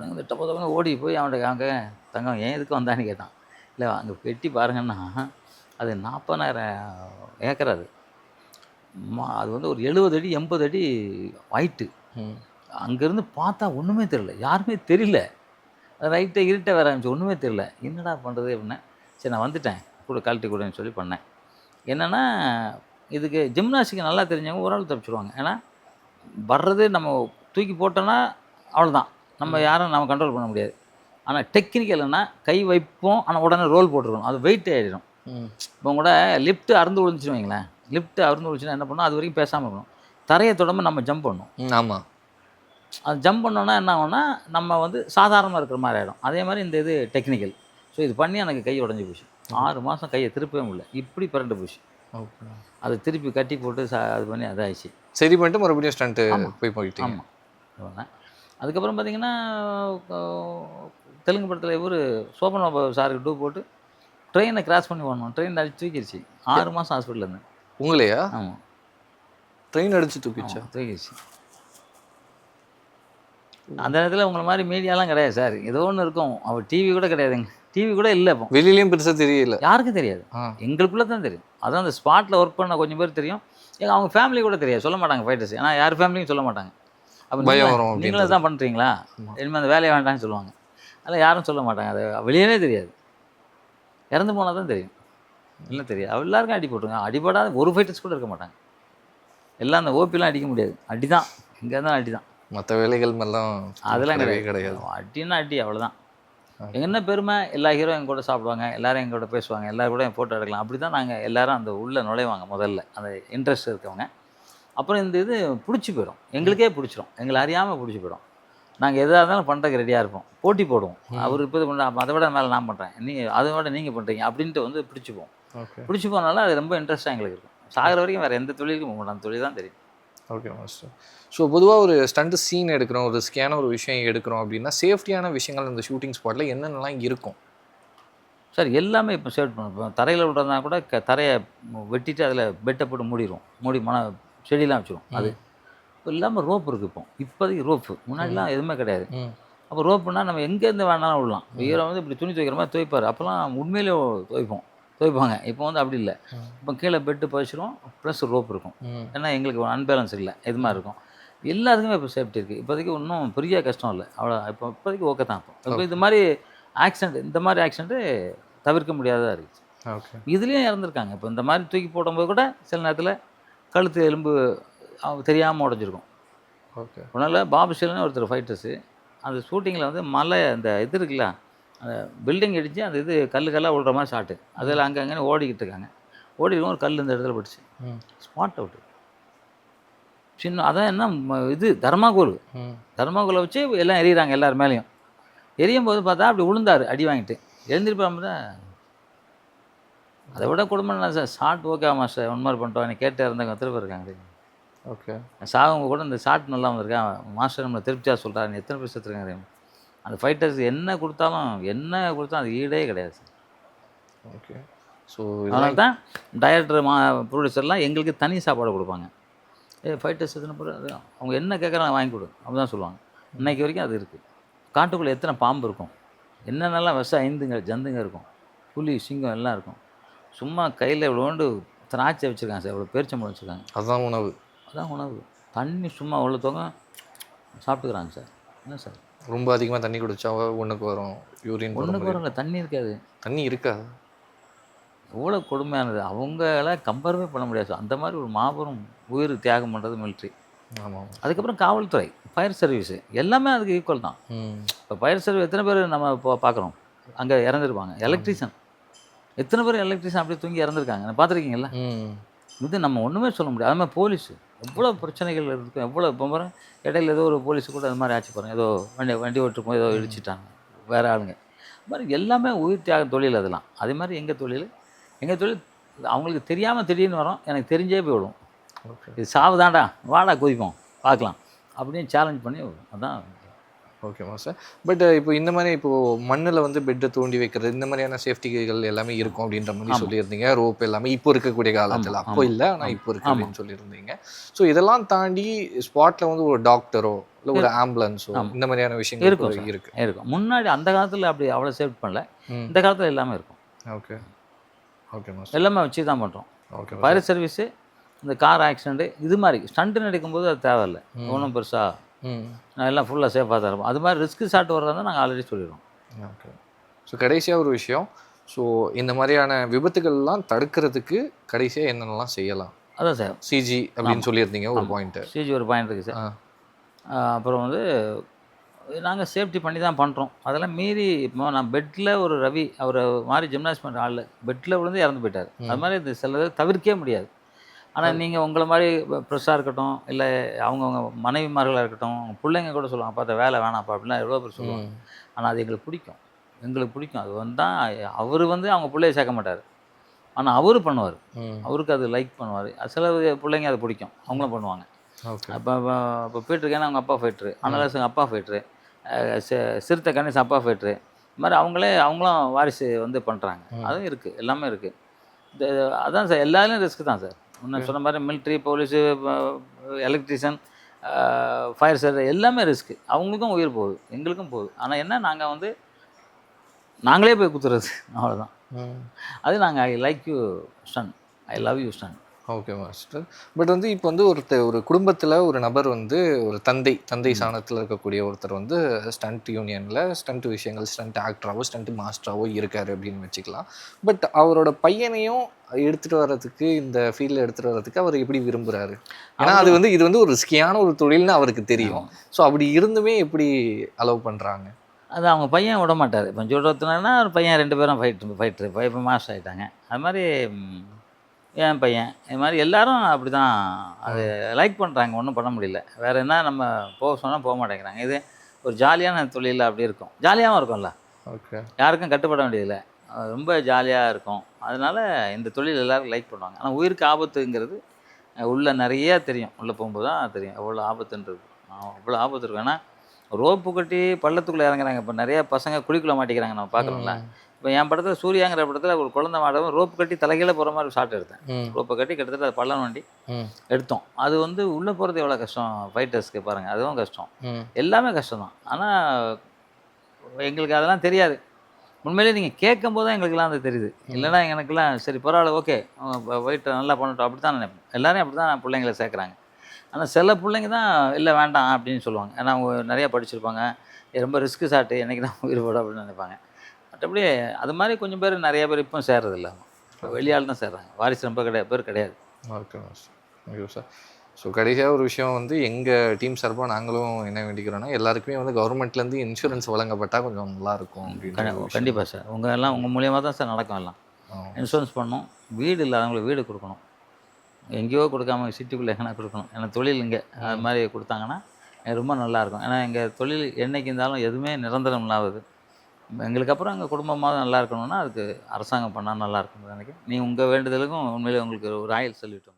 இந்த டப்ப ஓடி போய் அவன்கிட்ட அங்கே தங்கம் ஏன் எதுக்கு வந்தான்னு கேட்டான். இல்லை அங்கே பெட்டி பாருங்கன்னா அது 40,000 ஏக்கர். அது வந்து ஒரு 70 அடி 80 அடி ஹைட்டு. அங்கேருந்து பார்த்தா ஒன்றுமே தெரியல, யாருமே தெரியல. ரைட்டை இருட்ட வேற ஆரம்பிச்சு, ஒன்றுமே தெரியல. என்னடா பண்ணுறது அப்படின்னா, சரி நான் வந்துட்டேன் கூட கழட்டி கொடுன்னு சொல்லி பண்ணேன். என்னென்னா இதுக்கு ஜிம்னாஸ்டிக் நல்லா தெரிஞ்சவங்க ஒரு ஆள் தப்பிச்சிடுவாங்க. ஏன்னா வர்றது நம்ம தூக்கி போட்டோன்னா அவ்வளோதான், நம்ம யாரும் நம்ம கண்ட்ரோல் பண்ண முடியாது. ஆனால் டெக்னிக்கல் என்ன, கை வைப்போம் ஆனால் உடனே ரோல் போட்டுருக்கணும், அது வெயிட் ஆகிடும். இப்போ கூட லிஃப்ட்டு அறுந்து விழுந்துச்சுன்னு வைங்களேன், லிஃப்ட்டு அறுந்து விழுந்துச்சுன்னா என்ன பண்ணணும், அது வரைக்கும் பேசாமல் இருக்கணும். தரையை தொடர்ந்து நம்ம ஜம்ப் பண்ணணும். ஆமாம். அது ஜம்ப் பண்ணோன்னா என்ன ஆகும்னா நம்ம வந்து சாதாரணமாக இருக்கிற மாதிரி ஆகிடும். அதே மாதிரி இந்த இது டெக்னிக்கல். ஸோ இது பண்ணி எனக்கு கை உடஞ்சி போச்சு. 6 மாதம் கையை திருப்பவே முடியல, இப்படி பிறண்டு போச்சு. ஓகே. அதை திருப்பி கட்டி போட்டு அது பண்ணி அதாகிடுச்சு. சரி பண்ணிட்டு மறுபடியும் ஸ்டண்ட்டு போயிட்டு. ஆமாம். அதுக்கப்புறம் பார்த்தீங்கன்னா தெலுங்கு படத்தில் இவர் சோபன் பாபு சாருக்கு டூ போட்டு ட்ரெயினை கிராஸ் பண்ணி போகணும். ட்ரெயின் அடிச்சு தூக்கிடுச்சு. 6 மாதம் ஹாஸ்பிட்டலில் இருந்தேன். உங்களையா? ஆமாம். ட்ரெயின் அடிச்சு தூக்கிடுச்சு. அந்த நேரத்தில் உங்களை மாதிரி மீடியாலாம் கிடையாது சார். ஏதோ ஒன்று இருக்கும். அவர் டிவி கூட கிடையாதுங்க, டிவி கூட இல்லை. இப்போ வெளியிலையும் பெருசாக தெரியல, யாருக்கும் தெரியாது. எங்களுக்குள்ளே தான் தெரியும். அதான் அந்த ஸ்பாட்டில் ஒர்க் பண்ண கொஞ்சம் பேர் தெரியும். அவங்க ஃபேமிலி கூட தெரியாது, சொல்ல மாட்டாங்க ஃபைட்டர்ஸ். ஏன்னா யார் ஃபேமிலியும் சொல்ல மாட்டாங்க. அப்போ பயம் வரும், நீங்களும் தான் பண்ணுறீங்களா, இனிமேல் அந்த வேலையை வேண்டாம்னு சொல்லுவாங்க. அதெல்லாம் யாரும் சொல்ல மாட்டாங்க, அது வெளியே தெரியாது. இறந்து போனால் தான் தெரியும், இல்லை தெரியாது. எல்லாருக்கும் அடி போட்டுருங்க. அடிபடாத ஒரு ஃபைட்டர்ஸ் கூட இருக்க மாட்டாங்க. எல்லாம் அந்த ஓபிலாம் அடிக்க முடியாது, அடி தான். இங்கே தான் அடி தான், மற்ற வேலைகள் எல்லாம் அதெல்லாம் கிடையாது. அடின்னா அடி, அவ்வளோதான். என்ன பெருமை, எல்லா ஹீரோ எங்க கூட சாப்பிடுவாங்க, எல்லோரும் எங்க கூட பேசுவாங்க, எல்லோரும் கூட ஃபோட்டோ எடுக்கலாம். அப்படி தான் நாங்கள் எல்லோரும் அந்த உள்ளே நுழைவாங்க. முதல்ல அந்த இன்ட்ரெஸ்ட் இருக்கவங்க. அப்புறம் இந்த இது பிடிச்சி போயிடும், எங்களுக்கே பிடிச்சிரும். எங்களை அறியாமல் பிடிச்சி போயிடும். நாங்கள் எதாக இருந்தாலும் பண்ணுறதுக்கு ரெடியாக இருப்போம், போட்டி போடுவோம். அவர் இப்போ பண்ண அதை விட மேலே நான் பண்ணுறேன், அதை விட நீங்கள் பண்ணுறீங்க அப்படின்ட்டு வந்து பிடிச்சிப்போம். பிடிச்சி போனால அது ரொம்ப இன்ட்ரெஸ்ட்டாக எங்களுக்கு இருக்கும். சாகிற வரைக்கும் வேறு எந்த தொழிலுக்கும் போக மாட்டோம், அந்த தொழில் தான் தெரியும். Okay master. ஸோ பொதுவாக ஒரு ஸ்டண்ட் சீன் எடுக்கிறோம், ஒரு ரிஸ்கியான ஒரு விஷயம் எடுக்கிறோம் அப்படின்னா சேஃப்டியான விஷயங்கள் இந்த ஷூட்டிங் ஸ்பாட்டில் என்னென்னலாம் இருக்கும் சார்? எல்லாமே இப்போ சேஃப்டி பண்ணுவோம். இப்போ தரையில் விட்றதுனா கூட தரையை வெட்டிட்டு அதில் பெட்டை போட்டு மூடிடுவோம். மூடி செடியெலாம் வச்சுருவோம். அது இப்போ இல்லாமல் ரோப் இருக்குது. இப்போதைக்கு ரோப்பு, முன்னாடிலாம் எதுவுமே கிடையாது. அப்போ ரோப்புனா நம்ம எங்கேருந்து வேணாலும் விடலாம். ஹீரோ வந்து இப்படி துணி துவைக்கிற மாதிரி துவைப்பார். அப்போல்லாம் உண்மையிலே துவைப்பாங்க. இப்போ வந்து அப்படி இல்லை. இப்போ கீழே பெட்டு பதிச்சிரும், ப்ளஸ் ரோப் இருக்கும். ஏன்னா எங்களுக்கு அன்பேலன்ஸ் இல்லை, இது மாதிரி இருக்கும். எல்லாத்துக்குமே இப்போ சேஃப்டி இருக்குது. இப்போதைக்கு ஒன்றும் பெரிய கஷ்டம் இல்லை, அவ்வளோ. இப்போதைக்கு ஓகே தான். இப்போ இது மாதிரி இந்த மாதிரி ஆக்சிடென்ட்டு தவிர்க்க முடியாததாக இருக்குது. ஓகே. இதுலேயும் இறந்துருக்காங்க. இப்போ இந்த மாதிரி தூக்கி போடும்போது கூட சில நேரத்தில் கழுத்து எலும்பு தெரியாமல் உடஞ்சிருக்கும். ஓகே. ஒன்றும் பாபுஷேல்னு ஒருத்தர் ஃபைட்டர்ஸு, அந்த ஷூட்டிங்கில் வந்து மலை அந்த இது இருக்குல்ல, அந்த பில்டிங் அடித்து அந்த இது கல்லாக விழுற மாதிரி ஷாட்டு, அதில் அங்கங்கே ஓடிக்கிட்டு இருக்காங்க. ஓடிருக்கும், ஒரு கல் இந்த இடத்துல போட்டுச்சு, ஸ்பாட் அவுட்டு. சின்ன அதான் என்ன இது தர்மாகோலை வச்சு எல்லாம் எரியிறாங்க. எல்லார் மேலேயும் எரியும் போது பார்த்தா அப்படி விழுந்தார், அடி வாங்கிட்டு எழுந்திருப்பாம தான். அதை விட குடும்பம் என்ன sir, short okay master one மாதிரி பண்ணிட்டோம், எனக்கு கேட்டு இருந்தவங்க எத்தனை பேர் இருக்காங்க. ஓகே. சாகவங்க கூட இந்த ஷார்ட் நல்லா வந்திருக்கேன் மாஸ்டர், நம்மளை திருப்தியாக சொல்கிறாரு, எத்தனை பேர் செத்துருக்காங்க. அந்த ஃபைட்டர்ஸ் என்ன கொடுத்தாலும் அது ஈடே கிடையாது சார். ஓகே. ஸோ அதனால தான் டைரக்டர் ப்ரொடியூசர்லாம் எங்களுக்கு தனி சாப்பாடு கொடுப்பாங்க. ஃபைட்டர்ஸ் எத்தனை பேர் அவங்க என்ன கேட்குறாங்க வாங்கி கொடு அப்படி தான் சொல்லுவாங்க. இன்றைக்கி வரைக்கும் அது இருக்குது. காட்டுக்குள்ளே எத்தனை பாம்பு இருக்கும், என்னென்னலாம் ஐந்துங்க ஜந்துங்க இருக்கும், புலி சிங்கம் எல்லாம் இருக்கும். சும்மா கையில் இவ்வளோண்டு திராட்சை வச்சுருக்காங்க சார், இவ்வளோ பேரிச்சம்பழம் வச்சுருக்காங்க. அதுதான் உணவு. தண்ணி சும்மா அவ்வளோ தொகை சாப்பிட்டுக்கிறாங்க சார். என்ன சார் ரொம்ப அதிகமாக தண்ணி குடிச்சா ஒன்றுக்கு வரும், யூரின் போகிற ஒன்றுக்கு மாதிரி வரல, இருக்கும். தண்ணி இருக்காது. தண்ணி இருக்காது. எவ்வளோ கொடுமையானது. அவங்கள கம்பேரவே பண்ண முடியாது. அந்த மாதிரி ஒரு மாபெரும் உயிர் தியாகம் பண்ணுறது மிலிட்ரி. ஆமாம். அதுக்கப்புறம் காவல்துறை, ஃபயர் சர்வீஸு எல்லாமே அதுக்கு ஈக்குவல் தான். இப்போ ஃபயர் சர்வீஸ் எத்தனை பேர் நம்ம இப்போ பார்க்குறோம், அங்கே இறந்துருப்பாங்க. எலக்ட்ரீஷியன் எத்தனை பேர் எலக்ட்ரீஷியன் அப்படியே தூங்கி இறந்துருக்காங்க, பார்த்துருக்கீங்களா? இது நம்ம ஒன்றுமே சொல்ல முடியாது. அது மாதிரி போலீஸு எவ்வளோ பிரச்சனைகள் இருக்கும், எவ்வளோ இப்போ பாருங்க, இடையில ஏதோ ஒரு போலீஸு கூட அது மாதிரி ஆச்சு பாருங்க, ஏதோ வண்டி ஓட்டுருப்போம் ஏதோ இடிச்சிட்டாங்க வேறு ஆளுங்க. அது மாதிரி எல்லாமே உயிர் தியாக தொழில் அதெல்லாம். அதே மாதிரி எங்கள் தொழில் அவங்களுக்கு தெரியாமல் திடீர்னு வரோம், எனக்கு தெரிஞ்சே போய்விடும். ஓகே. இது சாவுதான்டா, வாடா குதிப்போம் பார்க்கலாம் அப்படின்னு சேலஞ்ச் பண்ணி அதான். Okay master. பட் இப்போ இந்த மாதிரி இப்போது மண்ணில் வந்து பெட்டை தோண்டி வைக்கிறது இந்த மாதிரியான சேஃப்டிகள் எல்லாமே இருக்கும் அப்படின்ற மாதிரி சொல்லியிருந்தீங்க. ரோப் எல்லாமே இப்போ இருக்கக்கூடிய காலத்தில், அப்போ இல்லை ஆனால் இப்போ இருக்கு அப்படின்னு சொல்லியிருந்தீங்க. ஸோ இதெல்லாம் தாண்டி ஸ்பாட்டில் வந்து ஒரு டாக்டரோ இல்லை ஒரு ஆம்புலன்ஸோ இந்த மாதிரியான விஷயங்கள் இருக்கும். முன்னாடி அந்த காலத்தில் அப்படி அவ்வளோ சேஃப்ட் பண்ணல, இந்த காலத்தில் எல்லாமே இருக்கும். ஓகே. Okay master. எல்லாமே வச்சு தான் பண்ணுறோம். ஓகே. ஃபயர் சர்வீஸு, இந்த கார் ஆக்சிடெண்ட்டு இது மாதிரி ஸ்டண்ட்டு நடக்கும்போது அது தேவையில்லை, ஒன்றும் பெருசாக எல்லாம் ஃபுல்லாக சேஃபாக தான் இருக்கும். அது மாதிரி ரிஸ்க் ஷாட் வர்றதா நாங்கள் ஆல்ரெடி சொல்லிடுவோம். ஓகே. ஸோ கடைசியாக ஒரு விஷயம், ஸோ இந்த மாதிரியான விபத்துகள்லாம் தடுக்கிறதுக்கு கடைசியாக என்னென்னலாம் செய்யலாம்? அதான் சார் சிஜி அப்படின்னு சொல்லியிருந்தீங்க ஒரு பாயிண்ட்டு. சிஜி ஒரு பாயிண்ட் இருக்குது சார். அப்புறம் வந்து நாங்கள் சேஃப்டி பண்ணி தான் பண்ணுறோம். அதெல்லாம் மீறி இப்போ நான் பெட்டில் ஒரு ரவி அவர் மாதிரி ஜிம்னாஸ்ட் பண்ணுற ஆள் பெட்டில் விழுந்து இறந்து போயிட்டார். அது மாதிரி இது சிலதை தவிர்க்கவே முடியாது. ஆனால் நீங்கள் உங்களை மாதிரி ப்ரெஸ்ஸாக இருக்கட்டும், இல்லை அவங்கவுங்க மனைவிமார்களாக இருக்கட்டும், பிள்ளைங்க கூட சொல்லுவாங்க, பார்த்தா வேலை வேணாப்பா அப்படிலாம் எவ்வளோ பேர் சொல்லுவாங்க. ஆனால் அது எங்களுக்கு பிடிக்கும். அது வந்தால் அவர் வந்து அவங்க பிள்ளைய சேர்க்க மாட்டார், ஆனால் அவர் பண்ணுவார். அவருக்கு அது லைக் பண்ணுவார். சில பிள்ளைங்க அது பிடிக்கும், அவங்களும் பண்ணுவாங்க. இப்போ போய்ட்டுருக்கேன்னா அவங்க அப்பா ஃபைட்ரு, அனலாசங்க அப்பா ஃபைட்ரு, சிறுத்தை கணேசன் அப்பா ஃபைட்ரு, இது மாதிரி அவங்களும் வாரிசு வந்து பண்ணுறாங்க. அதுவும் இருக்குது, எல்லாமே இருக்குது. அதான் சார், எல்லாருமே ரிஸ்க்கு தான் சார். முன்ன சொன்ன மாதிரி military, police, electrician, fire service எல்லாமே ரிஸ்க்கு. அவங்களுக்கும் உயிர் போகுது, எங்களுக்கும் போகுது. ஆனால் என்ன, நாங்கள் வந்து நாங்களே போய் குத்துறது, அவ்வளோதான். அது நாங்கள் I like you stunt, I love you stunt. Okay master. But வந்து இப்போ வந்து ஒரு குடும்பத்தில் ஒரு நபர் வந்து ஒரு தந்தை சாணத்தில் இருக்கக்கூடிய ஒருத்தர் வந்து ஸ்டண்ட் யூனியனில் ஸ்டண்ட் விஷயங்கள் ஸ்டண்ட் ஆக்டராகவோ ஸ்டண்ட் மாஸ்டராகவோ இருக்கார் அப்படின்னு வச்சுக்கலாம். பட் அவரோட பையனையும் எடுத்துகிட்டு வர்றதுக்கு, இந்த ஃபீல்டில் எடுத்துகிட்டு வர்றதுக்கு அவர் எப்படி விரும்புகிறாரு? ஏன்னா இது வந்து ஒரு ரிஸ்கியான ஒரு தொழில்னு அவருக்கு தெரியும். ஸோ அப்படி இருந்துமே எப்படி அலோவ் பண்ணுறாங்க? அது அவங்க பையன் விட மாட்டார். இப்போ சொல்கிறதுனா ஒரு பையன் 2 பேரும் ஃபைட்ரு இப்போ மாஸ்டர் ஆகிட்டாங்க. அது மாதிரி என் பையன், இது மாதிரி எல்லோரும் அப்படி தான் அது லைக் பண்ணுறாங்க. ஒன்றும் பண்ண முடியல. வேறு என்ன, நம்ம போக சொன்னால் போக மாட்டேங்கிறாங்க. இது ஒரு ஜாலியான தொழில், அப்படி இருக்கும், ஜாலியாகவும் இருக்கும்ல. ஓகே. கட்டுப்பட வேண்டியதில்லை, ரொம்ப ஜாலியாக இருக்கும். அதனால் இந்த தொழில் எல்லோரும் லைக் பண்ணுவாங்க. ஆனால் உயிருக்கு ஆபத்துங்கிறது உள்ளே நிறையா தெரியும், உள்ளே போகும்போது தான் தெரியும் எவ்வளோ ஆபத்துன்றது. அவ்வளோ ஆபத்து இருக்கும். ஏன்னா ரோப்பு கட்டி பள்ளத்துக்குள்ளே இறங்குறாங்க. இப்போ நிறையா பசங்க குழிக்குள்ளே மாட்டிக்கிறாங்க, நம்ம பார்க்குறோம்ல. இப்போ என் படத்தில், சூர்யாங்கிற படத்தில் ஒரு குழந்தை மாடவும் ரோப்பு கட்டி தலைகீழ போகிற மாதிரி ஷாட் எடுத்தேன். ரோப்பை கட்டி கிட்டத்தட்ட அது பள்ளம் வண்டி எடுத்தோம். அது வந்து உள்ளே போகிறது எவ்வளோ கஷ்டம் ஃபைட்டர்ஸ்க்கு, பாருங்கள், அதுவும் கஷ்டம், எல்லாமே கஷ்டம் தான். ஆனால் எங்களுக்கு அதெல்லாம் தெரியாது. உண்மையிலே நீங்கள் கேட்கும் போது தான் எங்களுக்கெல்லாம் அது தெரியுது. இல்லைனா எனக்குலாம் சரி பரவாயில்ல, ஓகே ஃபைட்டை நல்லா பண்ணட்டும் அப்படி தான் நினைப்பேன். எல்லோரும் அப்படி தான் பிள்ளைங்களை சேர்க்குறாங்க. ஆனால் சில பிள்ளைங்க தான் இல்லை வேண்டாம் அப்படின்னு சொல்லுவாங்க. ஏன்னா அவங்க நிறையா படிச்சிருப்பாங்க, ரொம்ப ரிஸ்க்கு ஷாட்டு, என்றைக்கு தான் உயிர் போடும் அப்படின்னு நினைப்பாங்க. மற்றபடி அது மாதிரி கொஞ்சம் பேர், நிறைய பேர் இப்போ சேர்றதில்ல, வெளியால் தான் சேர்றாங்க. வாரிசு ரொம்ப பேர் கிடையாது. Okay sir. Okay sir. So கடைசியாக ஒரு விஷயம் வந்து எங்கள் டீம் சார்பாக நாங்களும் என்ன வேண்டிக்கிறோன்னா, எல்லாருக்குமே வந்து கவர்மெண்ட்லேருந்து இன்சூரன்ஸ் வழங்கப்பட்டால் கொஞ்சம் நல்லாயிருக்கும் அப்படின்னு. கண்டிப்பாக சார், உங்கள் மூலியமாக தான் சார் நடக்கும் எல்லாம். இன்சூரன்ஸ் பண்ணணும், வீடு இல்லாதவங்களுக்கு வீடு கொடுக்கணும், எங்கேயோ கொடுக்காம சிட்டிக்குள்ளே எங்கன்னா கொடுக்கணும். ஏன்னா தொழில் இங்கே அது மாதிரி கொடுத்தாங்கன்னா ரொம்ப நல்லாயிருக்கும். ஏன்னா எங்கள் தொழில் என்றைக்கு இருந்தாலும் எதுவுமே நிரந்தரம் இல்லாதது. எங்களுக்கு அப்புறம் எங்கள் குடும்பமாக நல்லா இருக்கணும்னா அதுக்கு அரசாங்கம் பண்ணால் நல்லாயிருக்கும் நினைக்கிறேன். உங்கள் வேண்டுதலுக்கும் உண்மையிலே உங்களுக்கு ஒரு ஆயில் சொல்லிவிட்டோம்.